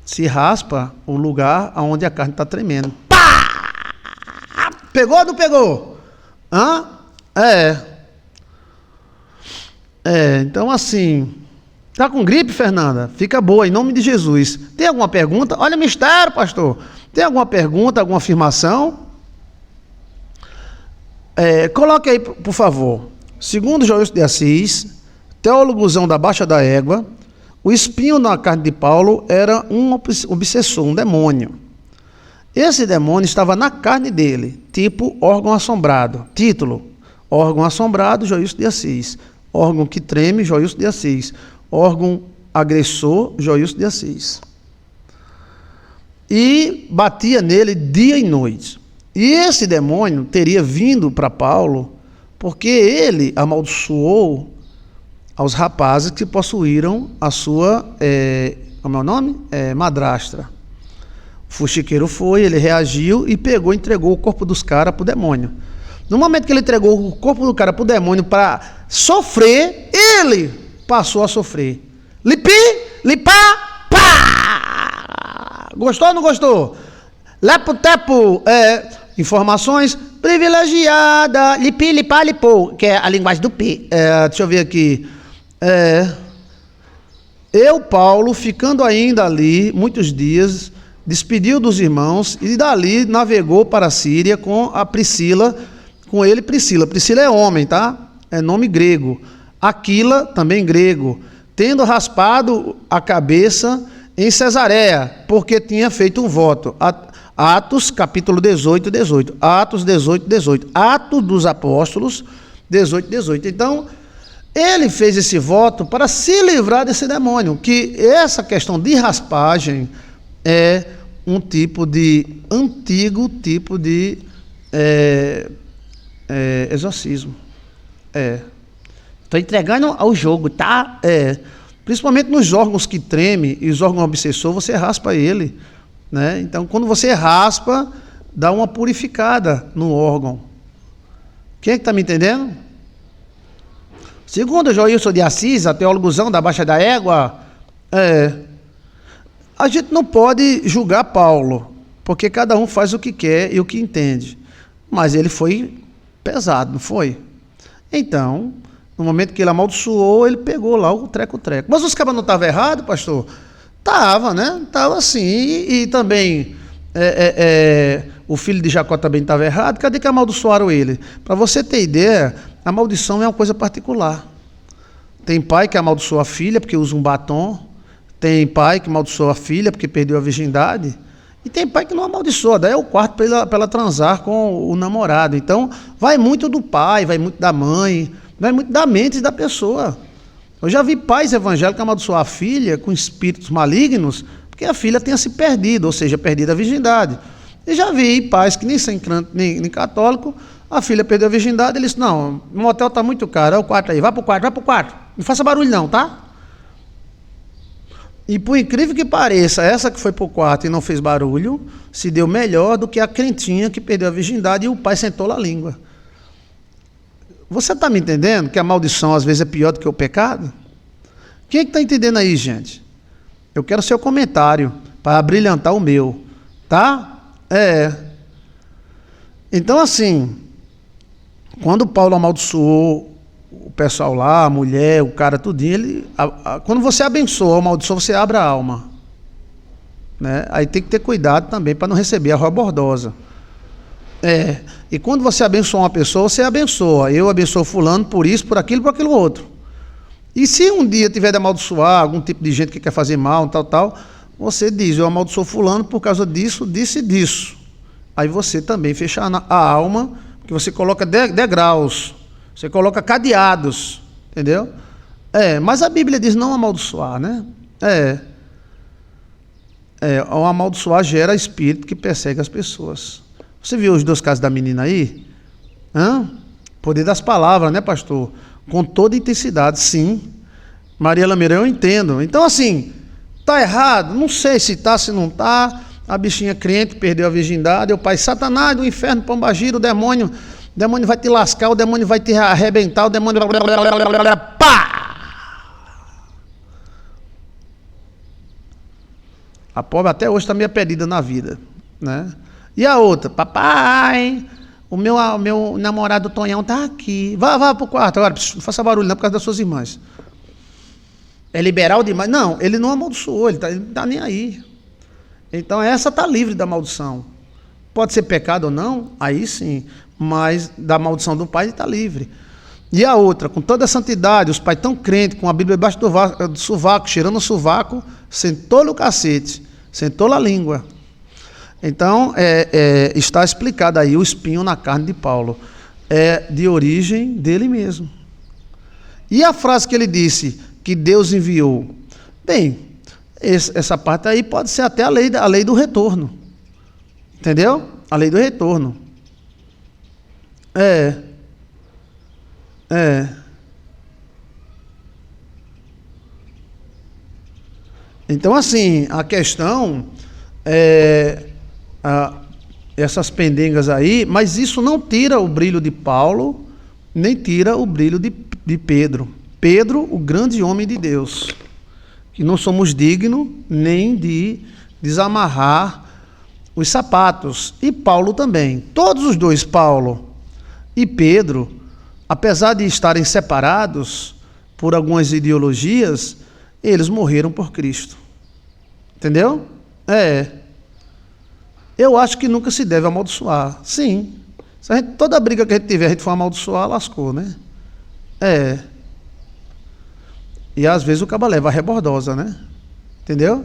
se raspa o lugar onde a carne está tremendo. Pá! Pegou ou não pegou? Então assim, tá com gripe, Fernanda? Fica boa, em nome de Jesus. Tem alguma pergunta? Olha o mistério, pastor. Tem alguma pergunta, alguma afirmação? Coloque aí, por favor. Segundo Joilson de Assis, teólogozão da Baixa da Égua, o espinho na carne de Paulo era um obsessor, um demônio. Esse demônio estava na carne dele, tipo órgão assombrado. Título: órgão assombrado, Joilson de Assis. Órgão que treme, Joilson de Assis. Órgão agressor, Joilson de Assis. E batia nele dia e noite. E esse demônio teria vindo para Paulo porque ele amaldiçoou aos rapazes que possuíram a sua, como é o nome? Madrastra. O fuxiqueiro foi, ele reagiu e pegou e entregou o corpo dos caras para o demônio. No momento que ele entregou o corpo do cara para o demônio para sofrer, ele passou a sofrer. Lipá, pá! Gostou ou não gostou? Lepo-tepo, informações privilegiada, lipi, lipá, lipou, que é a linguagem do P. Deixa eu ver aqui. Paulo, ficando ainda ali muitos dias, despediu dos irmãos e dali navegou para a Síria com a Priscila, com ele Priscila. Priscila é homem, tá? É nome grego. Aquila, também grego, tendo raspado a cabeça em Cesareia, porque tinha feito um voto. Atos, capítulo 18. Atos 18. Atos dos Apóstolos, 18. Então, ele fez esse voto para se livrar desse demônio, que essa questão de raspagem é um antigo tipo de exorcismo. Estou entregando ao jogo, tá? Principalmente nos órgãos que tremem e os órgãos obsessor, você raspa ele, né? Então, quando você raspa, dá uma purificada no órgão. Quem é que está me entendendo? Segundo Joilson de Assis, a teólogozão da Baixa da Égua, a gente não pode julgar Paulo, porque cada um faz o que quer e o que entende. Mas ele foi pesado, não foi? Então, no momento que ele amaldiçoou, ele pegou lá o treco-treco. Mas os cabas não estavam errados, pastor? Tava, né? Tava assim. E também o filho de Jacó também estava errado. Cadê que amaldiçoaram ele? Para você ter ideia, a maldição é uma coisa particular. Tem pai que amaldiçoa a filha porque usa um batom. Tem pai que amaldiçoa a filha porque perdeu a virgindade. E tem pai que não amaldiçoa, daí é o quarto para ela transar com o namorado. Então, vai muito do pai, vai muito da mãe, vai muito da mente da pessoa. Eu já vi pais evangélicos amaldiçoar a filha com espíritos malignos, porque a filha tenha se perdido, ou seja, perdido a virgindade. E já vi pais que nem são nem católico, a filha perdeu a virgindade, ele disse, não, o motel está muito caro, é o quarto aí, vai para o quarto, não faça barulho não, tá? E por incrível que pareça, essa que foi para o quarto e não fez barulho, se deu melhor do que a crentinha que perdeu a virgindade e o pai sentou a língua. Você está me entendendo que a maldição às vezes é pior do que o pecado? Quem é que está entendendo aí, gente? Eu quero seu comentário para brilhantar o meu, tá? Então, assim, quando Paulo amaldiçoou o pessoal lá, a mulher, o cara, tudinho, quando você abençoa, amaldiçoa, você abre a alma, né? Aí tem que ter cuidado também para não receber a bordosa. E quando você abençoa uma pessoa, você abençoa. Eu abençoo fulano por isso, por aquilo outro. E se um dia tiver de amaldiçoar algum tipo de gente que quer fazer mal, tal, você diz, eu amaldiçoo fulano por causa disso, disso e disso. Aí você também fecha a alma, porque você coloca degraus, você coloca cadeados, entendeu? Mas a Bíblia diz não amaldiçoar, né? O amaldiçoar gera espírito que persegue as pessoas. Você viu os 2 casos da menina aí? Poder das palavras, né, pastor? Com toda intensidade, sim. Maria Lameira, eu entendo. Então, assim, tá errado? Não sei se tá, se não tá. A bichinha crente perdeu a virgindade. O pai, Satanás do inferno, pombagira, o demônio vai te lascar, o demônio vai te arrebentar, o demônio... Pá! A pobre até hoje está meio perdida na vida, né? E a outra, papai, o meu namorado Tonhão tá aqui. Vá pro quarto agora, não faça barulho não por causa das suas irmãs. É liberal demais? Não, ele não amaldiçoou, ele não tá nem aí. Então essa tá livre da maldição. Pode ser pecado ou não, aí sim, mas da maldição do pai ele está livre. E a outra, com toda a santidade, os pais tão crentes, com a Bíblia debaixo do sovaco, cheirando o sovaco, sentou-lhe o cacete, sentou-lhe a língua. Então, está explicado aí o espinho na carne de Paulo. É de origem dele mesmo. E a frase que ele disse, que Deus enviou? Bem, essa parte aí pode ser até a lei do retorno. Entendeu? A lei do retorno. Então, assim, a questão essas pendengas aí, mas isso não tira o brilho de Paulo, nem tira o brilho de Pedro. Pedro, o grande homem de Deus, que não somos dignos nem de desamarrar os sapatos. E Paulo também. Todos os dois, Paulo e Pedro, apesar de estarem separados por algumas ideologias, eles morreram por Cristo. Entendeu? Eu acho que nunca se deve amaldiçoar. Sim. Se toda briga que a gente tiver, a gente for amaldiçoar, lascou, né? E às vezes o cabo leva a rebordosa, né? Entendeu?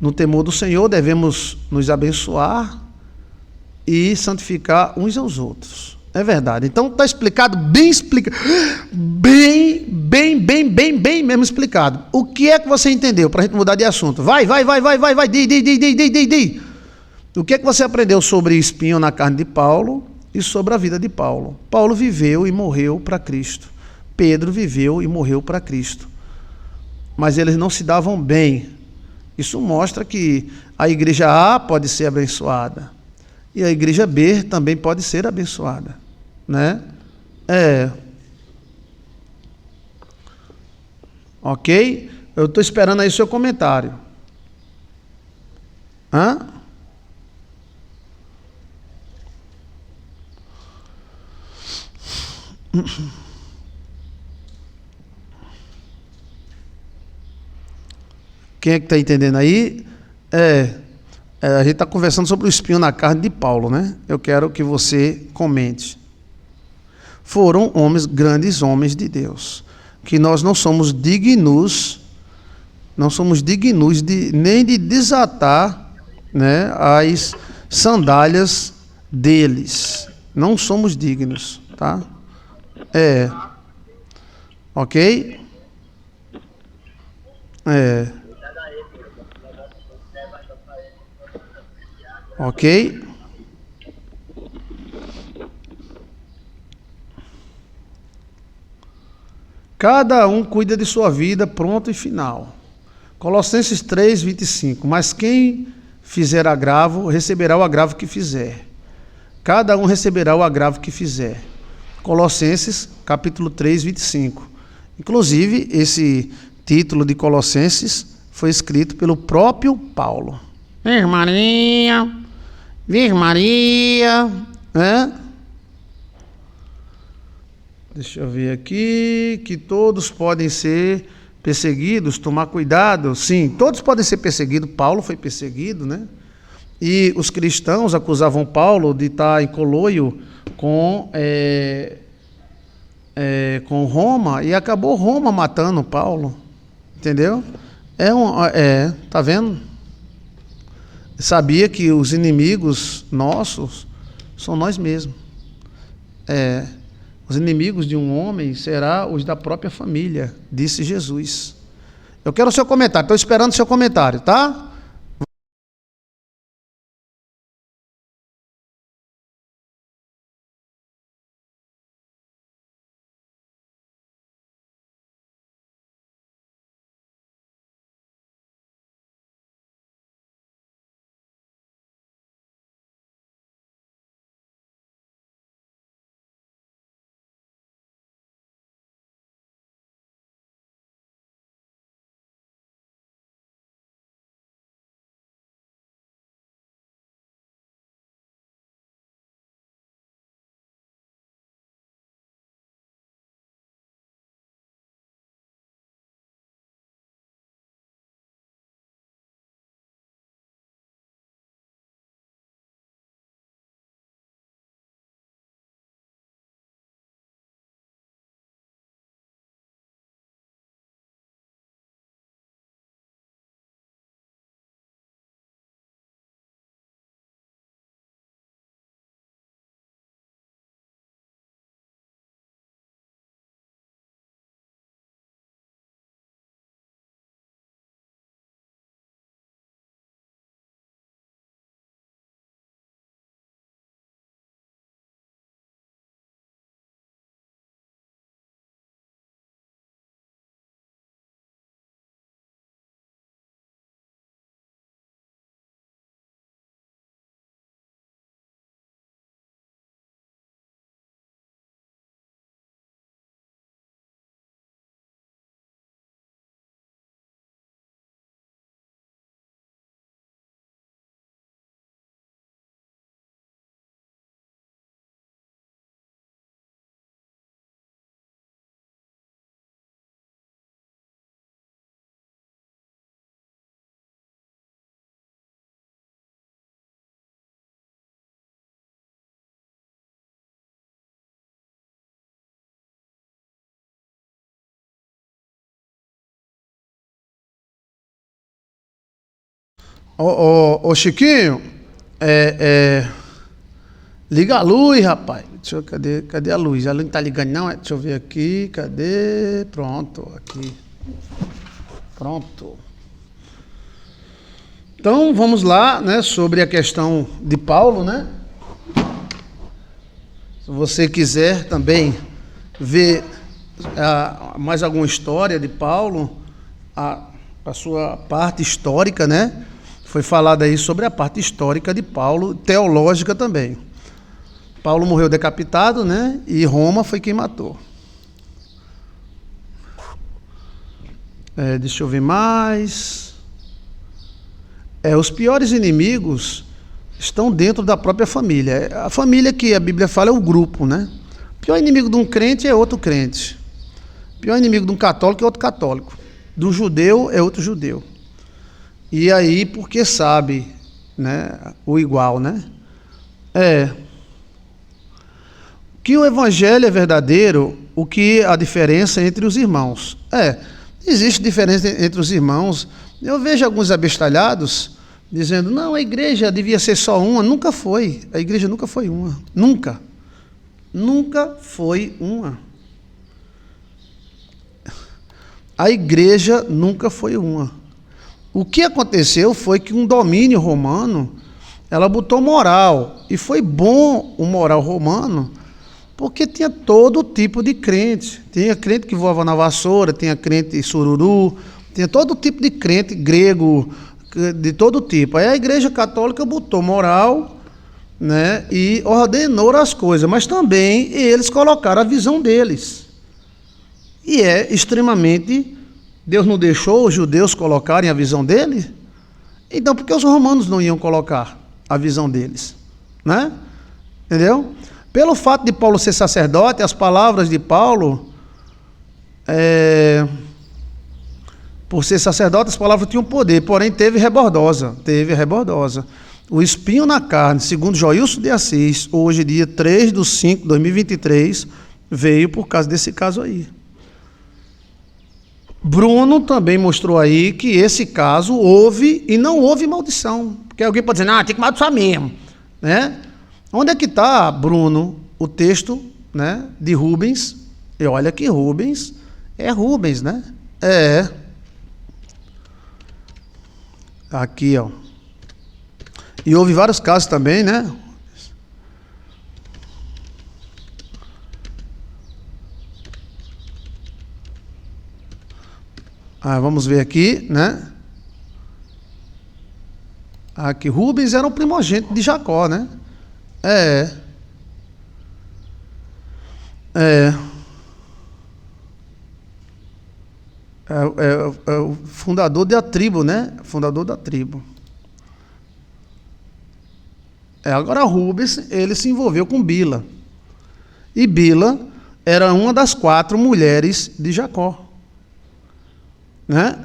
No temor do Senhor devemos nos abençoar e santificar uns aos outros. É verdade. Então está explicado, bem explicado, bem mesmo explicado. O que é que você entendeu para a gente mudar de assunto? Vai, di. O que é que você aprendeu sobre espinho na carne de Paulo e sobre a vida de Paulo? Paulo viveu e morreu para Cristo. Pedro viveu e morreu para Cristo. Mas eles não se davam bem. Isso mostra que a igreja A pode ser abençoada e a igreja B também pode ser abençoada, né? Ok? Eu estou esperando aí o seu comentário. Quem é que está entendendo aí? A gente está conversando sobre o espinho na carne de Paulo, né? Eu quero que você comente. Foram grandes homens de Deus, que nós não somos dignos nem de desatar, né, as sandálias deles. Não somos dignos, tá? Ok? É. Ok? Cada um cuida de sua vida, pronto e final. Colossenses 3, 25. Mas quem fizer agravo, receberá o agravo que fizer. Cada um receberá o agravo que fizer. Colossenses, capítulo 3, 25. Inclusive, esse título de Colossenses foi escrito pelo próprio Paulo. Virgem Maria, né? Deixa eu ver aqui, que todos podem ser perseguidos, tomar cuidado. Sim, todos podem ser perseguidos. Paulo foi perseguido, né? E os cristãos acusavam Paulo de estar em coloio com Roma, e acabou Roma matando Paulo, entendeu? Tá vendo? Sabia que os inimigos nossos são nós mesmos. Os inimigos de um homem serão os da própria família, disse Jesus. Eu quero o seu comentário, estou esperando o seu comentário, tá? Ô Chiquinho, liga a luz, rapaz. Cadê a luz? A luz não tá ligando, não? Deixa eu ver aqui. Cadê? Pronto, aqui. Pronto. Então, vamos lá, né, sobre a questão de Paulo, né? Se você quiser também ver mais alguma história de Paulo, a sua parte histórica, né? Foi falado aí sobre a parte histórica de Paulo, teológica também. Paulo morreu decapitado, né? E Roma foi quem matou. Deixa eu ver mais. Os piores inimigos estão dentro da própria família. A família que a Bíblia fala é o grupo, né? O pior inimigo de um crente é outro crente. O pior inimigo de um católico é outro católico. De um judeu é outro judeu. E aí, porque sabe, né, o igual, né? Que o evangelho é verdadeiro, o que a diferença entre os irmãos. Existe diferença entre os irmãos. Eu vejo alguns abestalhados dizendo, não, a igreja devia ser só uma. Nunca foi. A igreja nunca foi uma. Nunca. Nunca foi uma. a igreja nunca foi uma. O que aconteceu foi que um domínio romano, ela botou moral, e foi bom o moral romano, porque tinha todo tipo de crente. Tinha crente que voava na vassoura, tinha crente sururu, tinha todo tipo de crente grego, de todo tipo. Aí a igreja católica botou moral, né, e ordenou as coisas, mas também eles colocaram a visão deles. E é extremamente... Deus não deixou os judeus colocarem a visão deles? Então, por que os romanos não iam colocar a visão deles? Né? Entendeu? Pelo fato de Paulo ser sacerdote, as palavras de Paulo, por ser sacerdote, as palavras tinham poder, porém teve rebordosa. O espinho na carne, segundo Joilson de Assis, hoje, dia 3/5/2023, veio por causa desse caso aí. Bruno também mostrou aí que esse caso houve e não houve maldição. Porque alguém pode dizer, tem que amaldiçoar mesmo. Né? Onde é que está, Bruno, o texto, né, de Rubens? E olha que Rubens é Rubens, né? Aqui, ó. E houve vários casos também, né? Vamos ver aqui, né? Aqui, Rubens era o primogênito de Jacó, né? É o fundador da tribo, né? Fundador da tribo. Agora Rubens, ele se envolveu com Bila. E Bila era uma das 4 mulheres de Jacó. Né?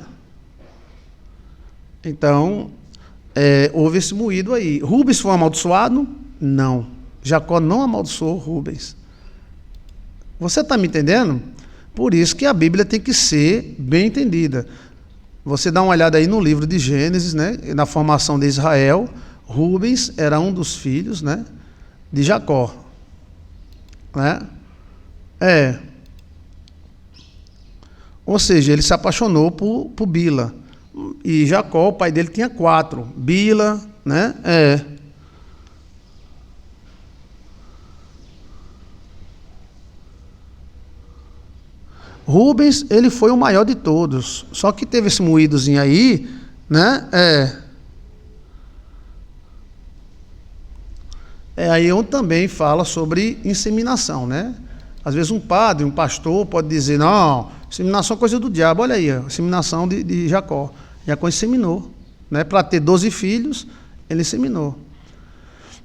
Então, houve esse moído aí. Rubens foi amaldiçoado? Não. Jacó não amaldiçoou Rubens. Você está me entendendo? Por isso que a Bíblia tem que ser bem entendida. Você dá uma olhada aí no livro de Gênesis, né? Na formação de Israel, Rubens era um dos filhos, né, de Jacó. Né? Ou seja, ele se apaixonou por Bila. E Jacó, o pai dele, tinha 4. Bila, né? Rubens, ele foi o maior de todos. Só que teve esse moídozinho aí, né? Aí onde também fala sobre inseminação, né? Às vezes um padre, um pastor pode dizer, não, inseminação é coisa do diabo. Olha aí, a inseminação de Jacó. Jacó inseminou, né? Para ter 12 filhos, ele inseminou.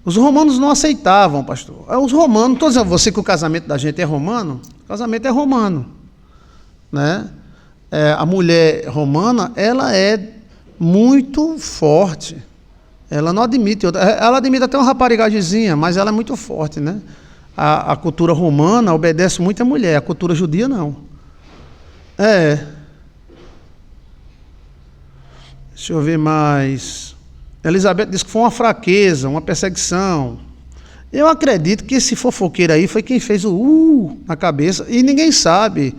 Os romanos não aceitavam, pastor. Os romanos, estou dizendo a você que o casamento da gente é romano? O casamento é romano, né? A mulher romana, ela é muito forte. Ela não admite outra. Ela admite até uma raparigagemzinha, mas ela é muito forte, né? A cultura romana obedece muito à mulher, a cultura judia não. Deixa eu ver mais. Elizabeth disse que foi uma fraqueza, uma perseguição. Eu acredito que esse fofoqueiro aí foi quem fez o na cabeça. E ninguém sabe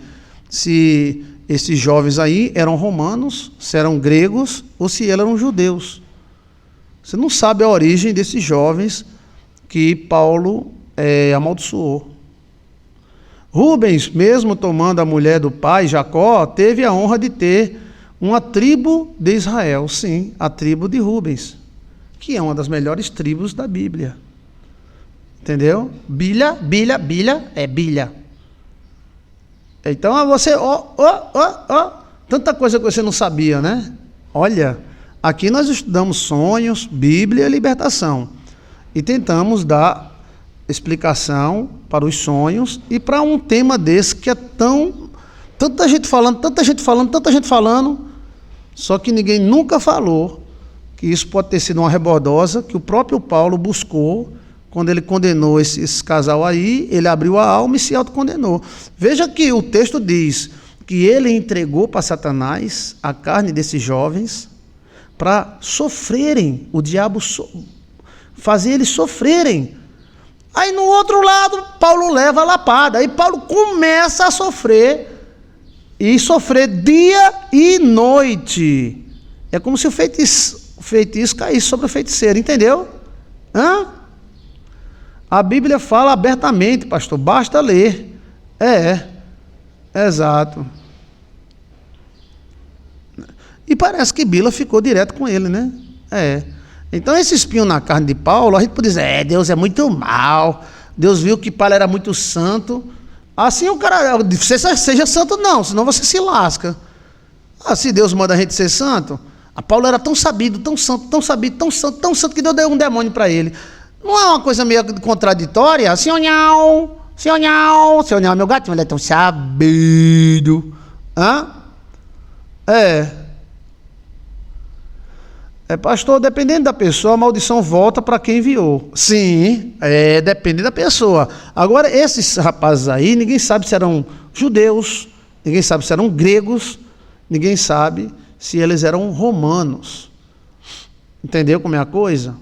se esses jovens aí eram romanos, se eram gregos ou se eram judeus. Você não sabe a origem desses jovens que Paulo amaldiçoou. Rubens, mesmo tomando a mulher do pai, Jacó, teve a honra de ter uma tribo de Israel. Sim, a tribo de Rubens, que é uma das melhores tribos da Bíblia. Entendeu? Bilha. Então você, tanta coisa que você não sabia, né? Olha, aqui nós estudamos sonhos, Bíblia e libertação. E tentamos dar explicação para os sonhos e para um tema desse que é tanta gente falando, só que ninguém nunca falou que isso pode ter sido uma rebordosa que o próprio Paulo buscou quando ele condenou esse casal aí. Ele abriu a alma e se autocondenou. Veja que o texto diz que ele entregou para Satanás a carne desses jovens para sofrerem, o diabo fazer eles sofrerem. Aí no outro lado, Paulo leva a lapada, aí Paulo começa a sofrer e sofrer dia e noite. É como se o feitiço caísse sobre o feiticeiro, entendeu? Hã? A Bíblia fala abertamente, pastor, basta ler. Exato. E parece que Bila ficou direto com ele, né? Então esse espinho na carne de Paulo, a gente pode dizer, Deus é muito mal, Deus viu que Paulo era muito santo. Assim o cara, você seja santo não, senão você se lasca. Se Deus manda a gente ser santo, a Paulo era tão sabido, tão santo, tão sabido, tão santo que Deus deu um demônio para ele. Não é uma coisa meio contraditória? Senhor, meu gatinho, ele é tão sabido. Pastor, dependendo da pessoa, a maldição volta para quem enviou. Sim, depende da pessoa. Agora, esses rapazes aí, ninguém sabe se eram judeus, ninguém sabe se eram gregos, ninguém sabe se eles eram romanos. Entendeu como é a coisa?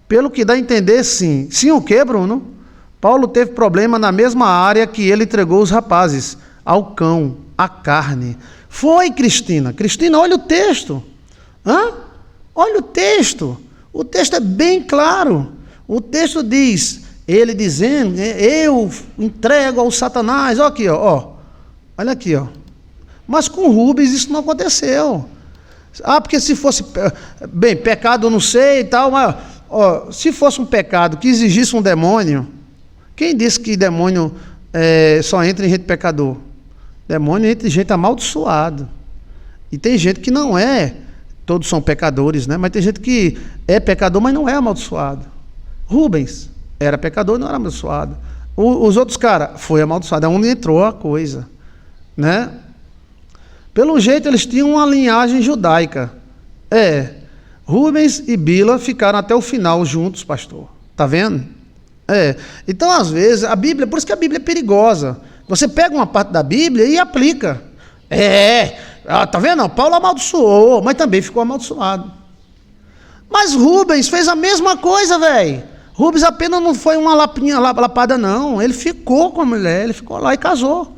Pelo que dá a entender, sim. Sim o quê, Bruno? Paulo teve problema na mesma área que ele entregou os rapazes, ao cão, à carne. Foi, Cristina. Cristina, olha o texto. Olha o texto. O texto é bem claro. O texto diz, ele dizendo, eu entrego ao Satanás. Olha aqui, ó. Olha aqui, ó. Mas com Rubens isso não aconteceu. Porque se fosse, bem, pecado eu não sei e tal, mas se fosse um pecado que exigisse um demônio, quem disse que demônio só entra em gente pecador? Demônio entra em gente amaldiçoado. E tem gente que não é, todos são pecadores, né? Mas tem gente que é pecador, mas não é amaldiçoado. Rubens era pecador e não era amaldiçoado. Os outros caras, foi amaldiçoado, é onde entrou a coisa, né? Pelo jeito eles tinham uma linhagem judaica. Rubens e Bila ficaram até o final juntos, pastor. Tá vendo? Então, às vezes, a Bíblia, por isso que a Bíblia é perigosa. Você pega uma parte da Bíblia e aplica. Tá vendo? Paulo amaldiçoou, mas também ficou amaldiçoado. Mas Rubens fez a mesma coisa, velho. Rubens apenas não foi uma lapada, não. Ele ficou com a mulher, ele ficou lá e casou.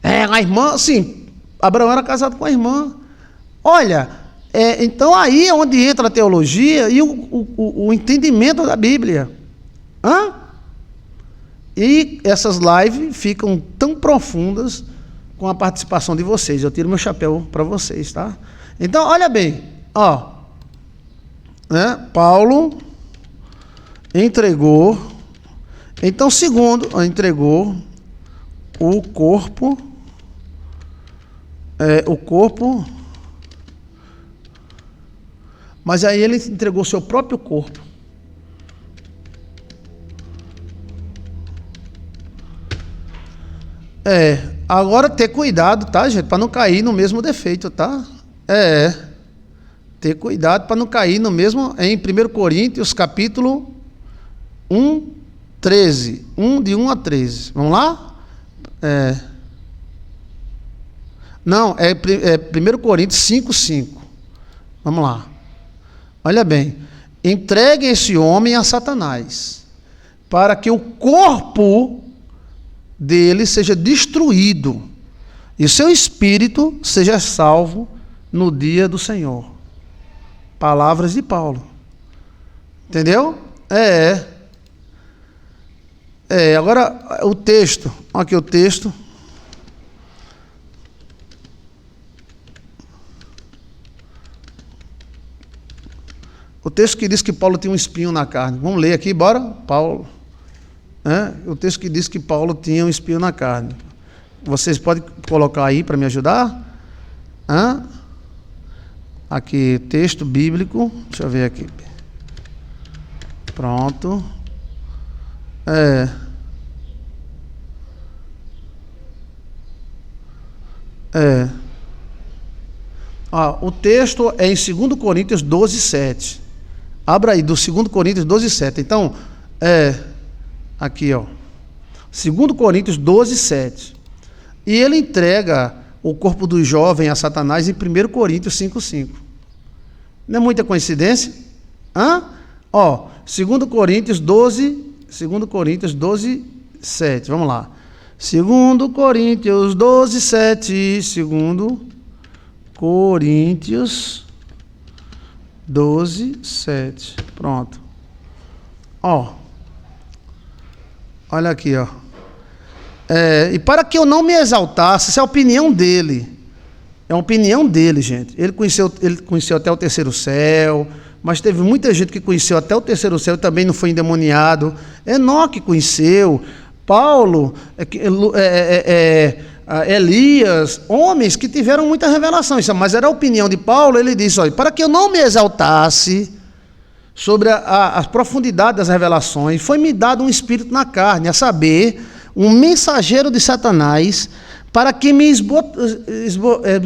A irmã, sim, Abraão era casado com a irmã. Olha, então aí é onde entra a teologia e o entendimento da Bíblia. E essas lives ficam tão profundas com a participação de vocês. Eu tiro meu chapéu para vocês, tá? Então, olha bem, Paulo entregou, então entregou o corpo, mas aí ele entregou seu próprio corpo. Agora ter cuidado, tá, gente? Para não cair no mesmo defeito, tá? Ter cuidado para não cair no mesmo, em 1 Coríntios, capítulo 1, 13. 1 a 13. Vamos lá? Não, é 1 Coríntios 5, 5. Vamos lá. Olha bem. Entreguem esse homem a Satanás, para que o corpo dele seja destruído e seu espírito seja salvo no dia do Senhor. Palavras de Paulo. Entendeu? Agora o texto. Aqui o texto. O texto que diz que Paulo tinha um espinho na carne. Vamos ler aqui, bora? Paulo. O texto que diz que Paulo tinha um espinho na carne. Vocês podem colocar aí para me ajudar? Aqui, texto bíblico. Deixa eu ver aqui. Pronto. O texto é em 2 Coríntios 12, 7. Abra aí, do 2 Coríntios 12, 7. Então, aqui, 2 Coríntios 12, 7. E ele entrega o corpo do jovem a Satanás em 1 Coríntios 5, 5. Não é muita coincidência? 2 Coríntios 12, 7. Vamos lá. Segundo Coríntios 12, 7. Segundo Coríntios 12, 7. Pronto. Olha aqui, e para que eu não me exaltasse, essa é a opinião dele. É a opinião dele, gente. Ele conheceu até o terceiro céu, mas teve muita gente que conheceu até o terceiro céu e também não foi endemoniado. Enoque conheceu, Paulo, Elias, homens que tiveram muita revelação. Mas era a opinião de Paulo. Ele disse: olha, para que eu não me exaltasse sobre as profundidades das revelações, foi-me dado um espírito na carne, a saber, um mensageiro de Satanás, para que me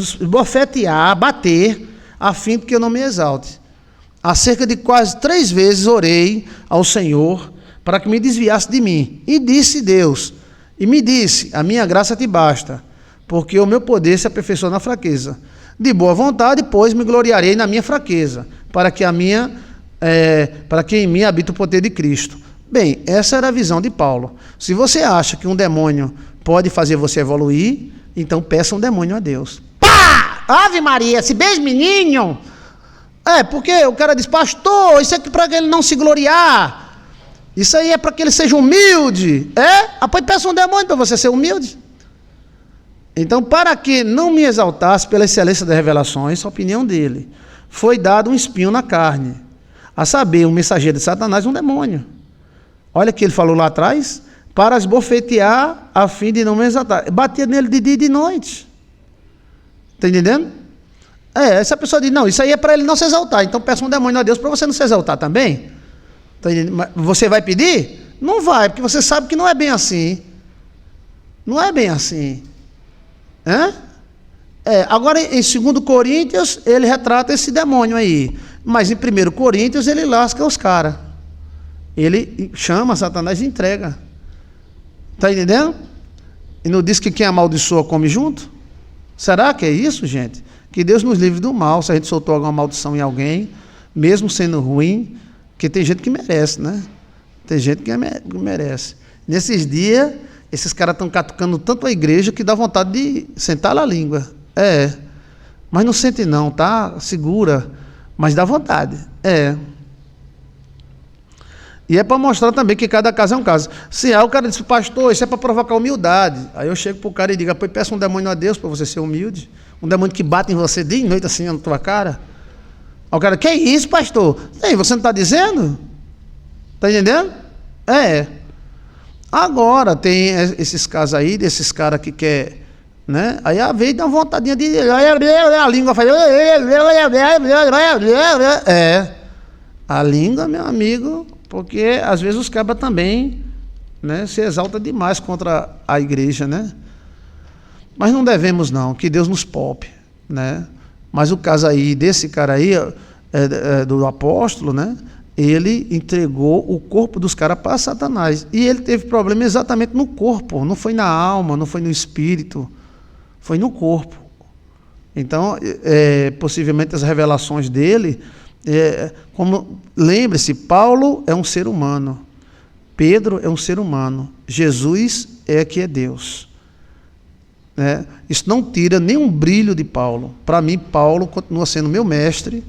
esbofetear, bater, a fim de que eu não me exalte. Há cerca de quase 3 vezes orei ao Senhor para que me desviasse de mim. E disse Deus, e me disse: a minha graça te basta, porque o meu poder se aperfeiçoa na fraqueza. De boa vontade, pois, me gloriarei na minha fraqueza, para que em mim habite o poder de Cristo. Bem, essa era a visão de Paulo. Se você acha que um demônio pode fazer você evoluir, então peça um demônio a Deus. Pá! Ave Maria, se beijo menino! Porque o cara diz: pastor, isso é para ele não se gloriar. Isso aí é para que ele seja humilde. Pois peça um demônio para você ser humilde. Então, para que não me exaltasse pela excelência das revelações, a opinião dele, foi dado um espinho na carne, a saber, um mensageiro de Satanás, um demônio. Olha o que ele falou lá atrás: para esbofetear, a fim de não me exaltar. Batia nele de dia e de noite. Está entendendo? Essa pessoa diz: não, isso aí é para ele não se exaltar, então peça um demônio a Deus para você não se exaltar também. Tá entendendo? Mas você vai pedir? Não vai, porque você sabe que não é bem assim. Não é bem assim. Agora, em 2 Coríntios, ele retrata esse demônio aí. Mas em 1 Coríntios, ele lasca os caras. Ele chama Satanás e entrega. Está entendendo? E não diz que quem amaldiçoa come junto? Será que é isso, gente? Que Deus nos livre do mal, se a gente soltou alguma maldição em alguém, mesmo sendo ruim, porque tem gente que merece, né? Tem gente que merece. Nesses dias, esses caras estão catucando tanto a igreja que dá vontade de sentar na língua. Mas não sente não, tá? Segura, mas dá vontade. E é para mostrar também que cada caso é um caso. Se o cara diz: pastor, isso é para provocar humildade. Aí eu chego para o cara e digo: pois peça um demônio a Deus para você ser humilde. Um demônio que bate em você dia e noite assim na tua cara. Aí o cara: que é isso, pastor? Você não está dizendo? Está entendendo? Agora tem esses casos aí, desses caras que quer, né? Aí a vez dá uma vontadinha de... A língua faz... A língua, meu amigo... Porque às vezes os cabras também, né, se exaltam demais contra a igreja, né? Mas não devemos não, que Deus nos poupe, né? Mas o caso aí desse cara aí, do apóstolo, né? Ele entregou o corpo dos caras para Satanás. E ele teve problema exatamente no corpo, não foi na alma, não foi no espírito, foi no corpo. Então, possivelmente as revelações dele... lembre-se, Paulo é um ser humano, Pedro é um ser humano, Jesus é que é Deus, né? Isso não tira nenhum brilho de Paulo. Para mim, Paulo continua sendo meu mestre,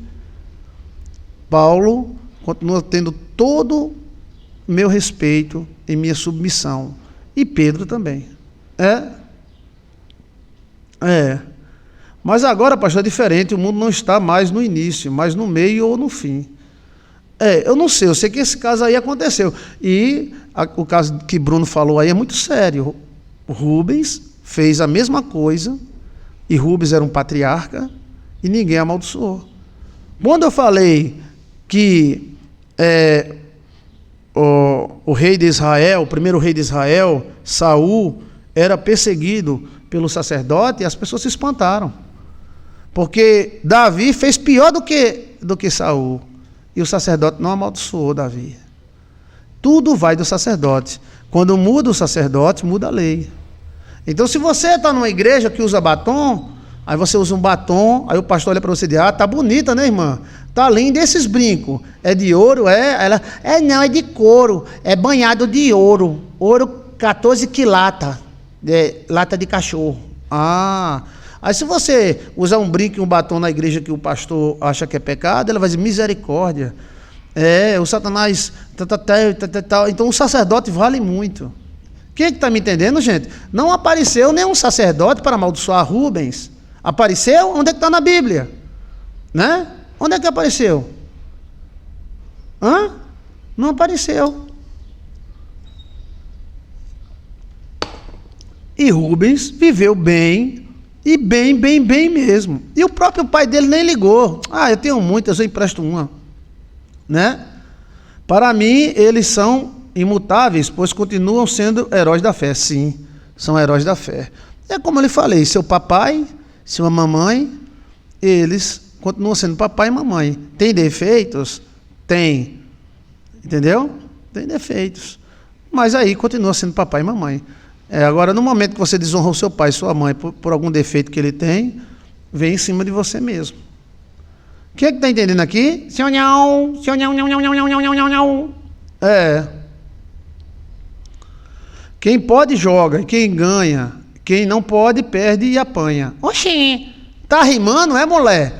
Paulo continua tendo todo meu respeito e minha submissão, e Pedro também. Mas agora, pastor, é diferente, o mundo não está mais no início, mas no meio ou no fim. Eu não sei, eu sei que esse caso aí aconteceu. E o caso que Bruno falou aí é muito sério. O Rubens fez a mesma coisa, e Rubens era um patriarca, e ninguém amaldiçoou. Quando eu falei que o rei de Israel, o primeiro rei de Israel, Saul, era perseguido pelo sacerdote, as pessoas se espantaram. Porque Davi fez pior do que Saul. E o sacerdote não amaldiçoou Davi. Tudo vai do sacerdote. Quando muda o sacerdote, muda a lei. Então, se você está numa igreja que usa batom, aí você usa um batom, aí o pastor olha para você e diz: tá bonita, né, irmã? Tá lindo esses brincos. É de ouro? Ela, não, é de couro. É banhado de ouro. Ouro 14 quilates. lata de cachorro. Aí se você usar um brinco e um batom na igreja que o pastor acha que é pecado, ele vai dizer misericórdia. O Satanás... Então o sacerdote vale muito. Quem é que está me entendendo, gente? Não apareceu nenhum sacerdote para amaldiçoar Rubens. Apareceu? Onde é que está na Bíblia? Né? Onde é que apareceu? Não apareceu. E Rubens viveu bem, e bem mesmo. E o próprio pai dele nem ligou. Eu tenho muitas, eu empresto uma. Né? Para mim, eles são imutáveis, pois continuam sendo heróis da fé. Sim, são heróis da fé. É como eu lhe falei, seu papai, sua mamãe, eles continuam sendo papai e mamãe. Tem defeitos? Tem. Entendeu? Tem defeitos. Mas aí continua sendo papai e mamãe. Agora, no momento que você desonrou seu pai e sua mãe por algum defeito que ele tem, vem em cima de você mesmo. Quem é que está entendendo aqui? Seu não. Quem pode, joga. E quem ganha. Quem não pode, perde e apanha. Oxi, tá rimando, mulher?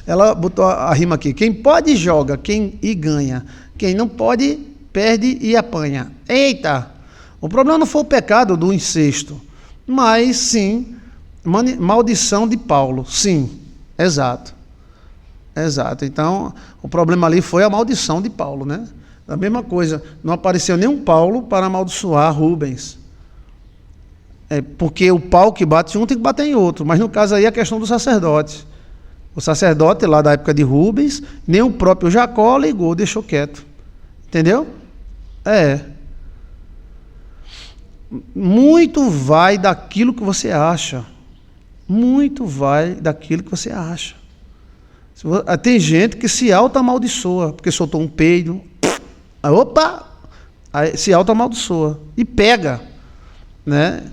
Ela botou a rima aqui. Quem pode, joga. Quem ganha. Quem não pode, perde e apanha. Eita! O problema não foi o pecado do incesto, mas sim, maldição de Paulo. Sim, exato. Então, o problema ali foi a maldição de Paulo, né? A mesma coisa, não apareceu nenhum Paulo para amaldiçoar Rubens. Porque o pau que bate em um tem que bater em outro, mas no caso aí é a questão do sacerdote. O sacerdote lá da época de Rubens, nem o próprio Jacó ligou, deixou quieto. Entendeu? Muito vai daquilo que você acha. Muito vai daquilo que você acha. Tem gente que se auto-amaldiçoa, porque soltou um peido. Aí se auto-amaldiçoa. E pega. Né?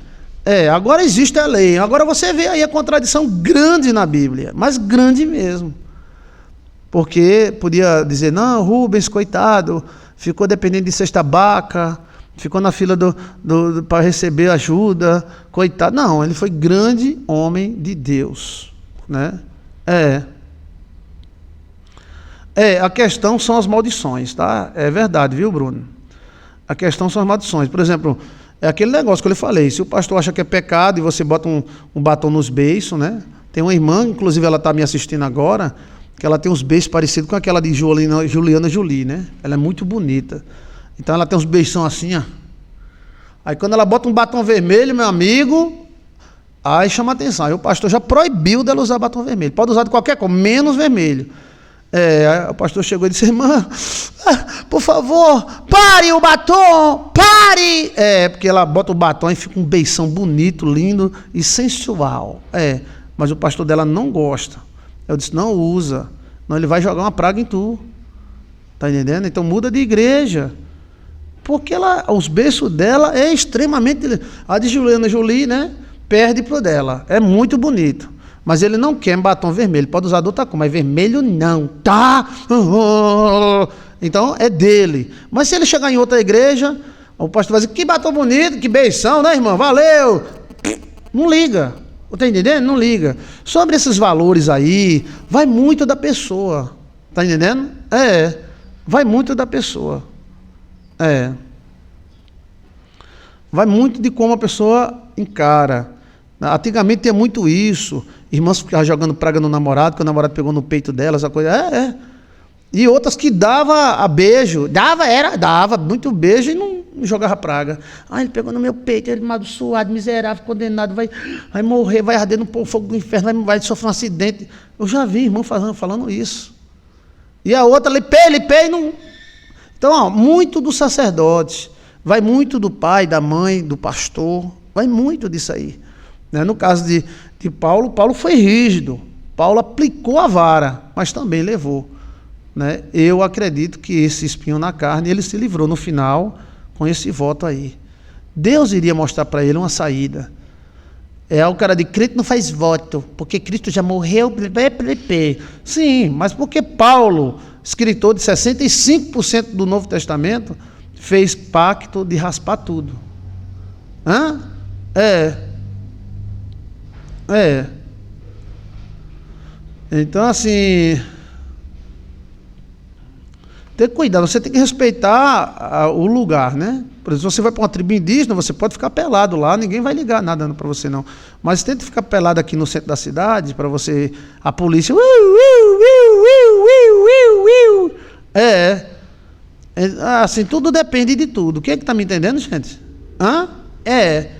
Agora existe a lei. Agora você vê aí a contradição grande na Bíblia. Mas grande mesmo. Porque podia dizer, não, Rubens, coitado, ficou dependendo de cesta básica, ficou na fila para receber ajuda, coitado. Não, ele foi grande homem de Deus, né? A questão são as maldições, tá? É verdade, viu, Bruno? A questão são as maldições. Por exemplo, é aquele negócio que eu lhe falei, se o pastor acha que é pecado e você bota um batom nos beiços, né? Tem uma irmã, inclusive ela está me assistindo agora, que ela tem uns beijos parecidos com aquela de Juliana Jolie, né? Ela é muito bonita. Então ela tem uns beijão assim, ó. Aí quando ela bota um batom vermelho, meu amigo, aí chama atenção. Aí o pastor já proibiu dela usar batom vermelho. Pode usar de qualquer cor, menos vermelho. Aí o pastor chegou e disse, irmã, por favor, pare o batom, pare! Porque ela bota o batom e fica um beição bonito, lindo e sensual. Mas o pastor dela não gosta. Eu disse, não usa, não, ele vai jogar uma praga em tu. Tá entendendo? Então muda de igreja. Porque os beiços dela é extremamente... A de Juliana Jolie, né? Perde pro dela. É muito bonito. Mas ele não quer batom vermelho. Pode usar de outra cor, mas vermelho não. Tá? Então é dele. Mas se ele chegar em outra igreja, o pastor vai dizer, que batom bonito, que beição, né, irmã? Valeu! Não liga. Tá entendendo? Não liga. Sobre esses valores aí, vai muito da pessoa. Tá entendendo? Vai muito da pessoa. Vai muito de como a pessoa encara. Antigamente tinha muito isso. Irmãs ficavam jogando praga no namorado, que o namorado pegou no peito dela, essa coisa. E outras que dava beijo. Dava muito beijo e não jogava praga. Ele pegou no meu peito, ele amaldiçoado, miserável, condenado, vai morrer, vai arder no fogo do inferno, vai sofrer um acidente. Eu já vi irmão falando isso. E a outra, lipei, não... Então, muito do sacerdote, vai muito do pai, da mãe, do pastor, vai muito disso aí. Né? No caso de Paulo, Paulo foi rígido, Paulo aplicou a vara, mas também levou. Né? Eu acredito que esse espinho na carne, ele se livrou no final com esse voto aí. Deus iria mostrar para ele uma saída. O cara de crente não faz voto, porque Cristo já morreu. Sim, mas porque Paulo, escritor de 65% do Novo Testamento, fez pacto de raspar tudo. É. É. Então, assim, tem que cuidar, você tem que respeitar o lugar, né? Por exemplo, se você vai para uma tribo indígena, você pode ficar pelado lá, ninguém vai ligar nada para você, não. Mas tenta ficar pelado aqui no centro da cidade, para você, a polícia... É. Assim, tudo depende de tudo. Quem é que tá me entendendo, gente? Hã? É.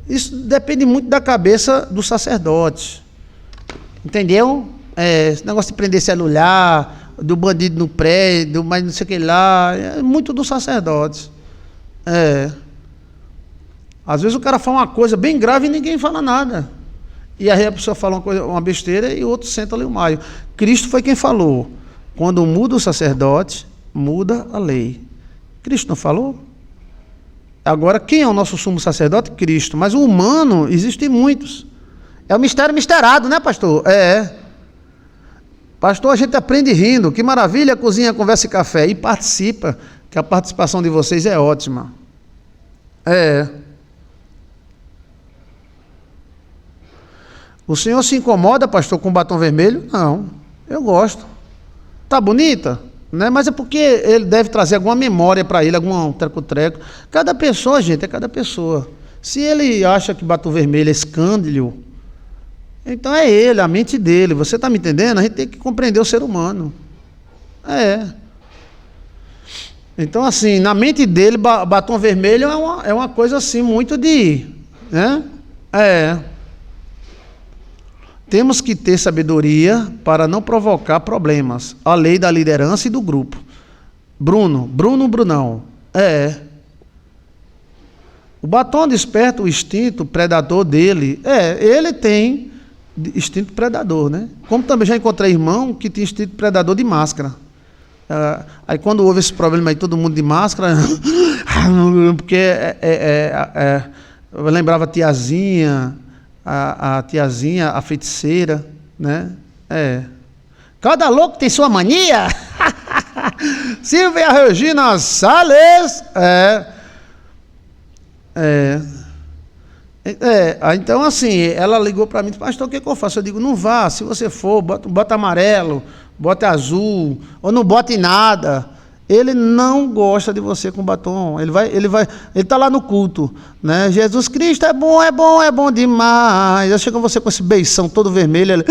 Isso depende muito da cabeça do sacerdote. Entendeu? Esse negócio de prender celular, do bandido no prédio, mas não sei o que lá, é muito do sacerdote. Às vezes o cara fala uma coisa bem grave e ninguém fala nada. E aí a pessoa fala uma besteira e o outro senta ali o maio. Cristo foi quem falou. Quando muda o sacerdote, muda a lei. Cristo não falou? Agora, quem é o nosso sumo sacerdote? Cristo. Mas o humano, existem muitos. É o mistério misterado, né, pastor? Pastor, a gente aprende rindo. Que maravilha, cozinha, conversa e café. E participa, que a participação de vocês é ótima. O senhor se incomoda, pastor, com batom vermelho? Não, eu gosto. Tá bonita? Né? Mas é porque ele deve trazer alguma memória para ele, algum treco-treco. Cada pessoa, gente, é cada pessoa. Se ele acha que batom vermelho é escândalo, então é ele, a mente dele. Você está me entendendo? A gente tem que compreender o ser humano. Então, assim, na mente dele, batom vermelho é uma coisa assim, muito de... né? Temos que ter sabedoria para não provocar problemas. A lei da liderança e do grupo. Brunão. O batom desperta o instinto predador dele. Ele tem instinto predador, né? Como também já encontrei irmão que tem instinto predador de máscara. Aí quando houve esse problema aí, todo mundo de máscara, porque eu lembrava a tiazinha, a tiazinha, a feiticeira, né? Cada louco tem sua mania. Silvia Regina Salles. Então assim, ela ligou para mim, pastor, o que eu faço? Eu digo, não vá, se você for, bota amarelo, bota azul, ou não bote nada. Ele não gosta de você com batom. Ele está lá no culto, né? Jesus Cristo é bom demais. Aí chega você com esse beição todo vermelho, ele...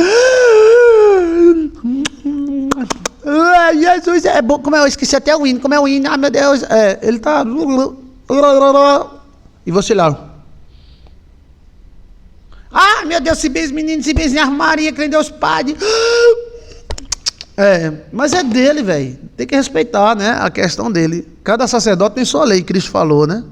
Jesus é bom, como eu esqueci até o hino, como é o hino, meu Deus, ele está... E você lá... meu Deus, se beija menino, se beija Maria, crê em Deus Pai. Mas é dele, velho. Tem que respeitar, né? A questão dele. Cada sacerdote tem sua lei, Cristo falou, né?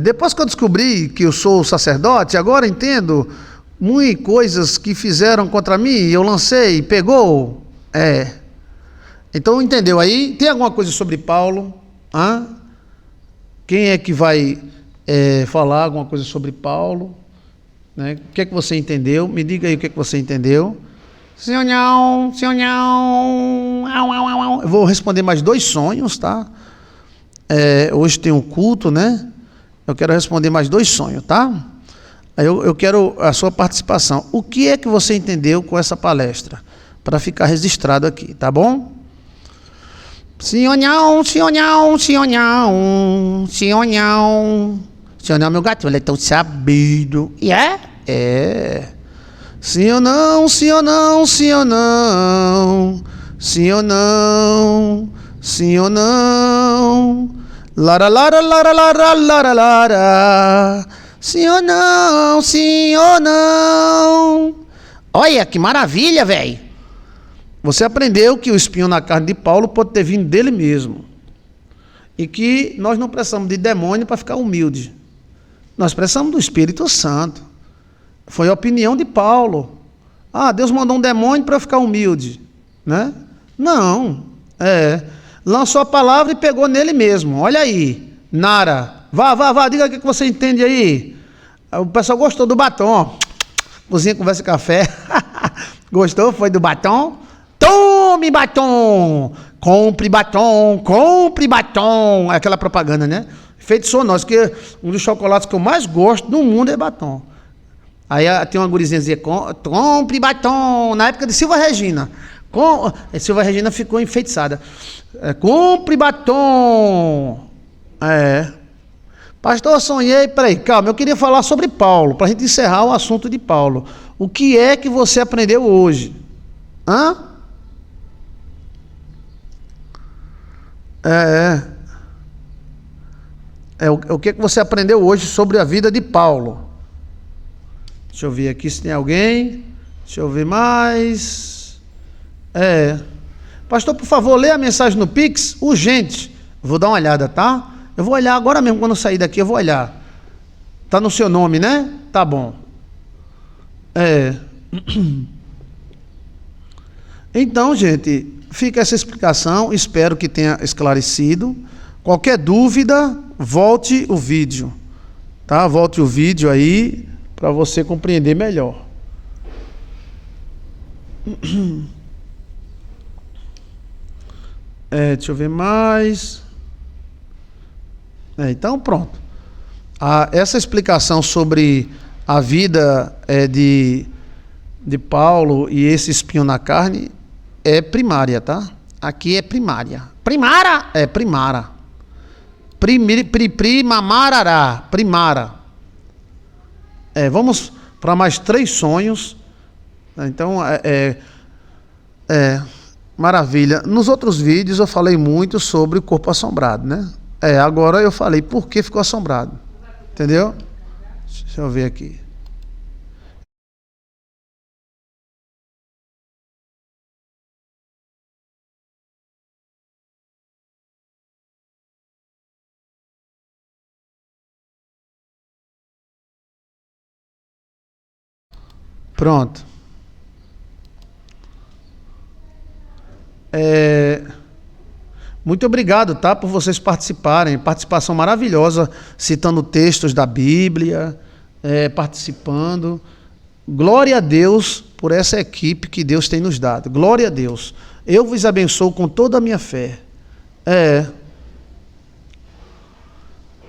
Depois que eu descobri que eu sou sacerdote, agora entendo muitas coisas que fizeram contra mim, eu lancei, pegou. Então entendeu aí? Tem alguma coisa sobre Paulo? Quem é que vai falar alguma coisa sobre Paulo? Né? O que é que você entendeu? Me diga aí o que é que você entendeu. Senhor, eu vou responder mais 2 sonhos, tá? Hoje tem um culto, né? Eu quero responder mais 2 sonhos, tá? Aí eu quero a sua participação. O que é que você entendeu com essa palestra? Para ficar registrado aqui, tá bom? Senhor, meu gato, ele é tão sabido. Sim ou não, sim ou não, sim ou não, sim ou não, sim ou não, lara, lara, lara, lara, lara, lara, sim ou não, sim ou não. Olha, que maravilha, velho. Você aprendeu que o espinho na carne de Paulo pode ter vindo dele mesmo. E que nós não precisamos de demônio para ficar humilde. Nós precisamos do Espírito Santo. Foi a opinião de Paulo. Deus mandou um demônio para eu ficar humilde, né? Não. Lançou a palavra e pegou nele mesmo. Olha aí, Nara. Vá, diga o que você entende aí. O pessoal gostou do batom. Cozinha, conversa e café. Gostou? Foi do batom? Tom! tome batom, compre batom, compre batom. É aquela propaganda, né? Efeitos sonoros, que um dos chocolates que eu mais gosto no mundo é batom. Aí tem uma gurizinha que dizia, compre batom, na época de Silva Regina. Silva Regina ficou enfeitiçada. Compre batom. Pastor, eu sonhei, peraí, calma, eu queria falar sobre Paulo, para a gente encerrar o assunto de Paulo. O que é que você aprendeu hoje? O que é que você aprendeu hoje sobre a vida de Paulo? Deixa eu ver aqui se tem alguém. Deixa eu ver mais. Pastor, por favor, lê a mensagem no Pix, urgente. Vou dar uma olhada, tá? Eu vou olhar agora mesmo, quando eu sair daqui, eu vou olhar. Tá no seu nome, né? Tá bom. Então, gente, fica essa explicação. Espero que tenha esclarecido. Qualquer dúvida, volte o vídeo. Tá? Volte o vídeo aí, para você compreender melhor. Deixa eu ver mais. Então, pronto. Essa explicação sobre a vida de Paulo e esse espinho na carne é primária, tá? Aqui é primária. Primara? É primara. Primarará. Primara. Vamos para mais 3 sonhos. Então, maravilha. Nos outros vídeos eu falei muito sobre o corpo assombrado, né? Agora eu falei por que ficou assombrado. Entendeu? Deixa eu ver aqui. Pronto. Muito obrigado, tá, por vocês participarem. Participação maravilhosa, citando textos da Bíblia, participando. Glória a Deus por essa equipe que Deus tem nos dado. Glória a Deus. Eu vos abençoo com toda a minha fé.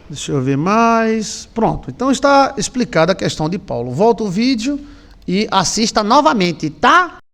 Deixa eu ver mais. Pronto, então está explicada a questão de Paulo. Volta o vídeo e assista novamente, tá?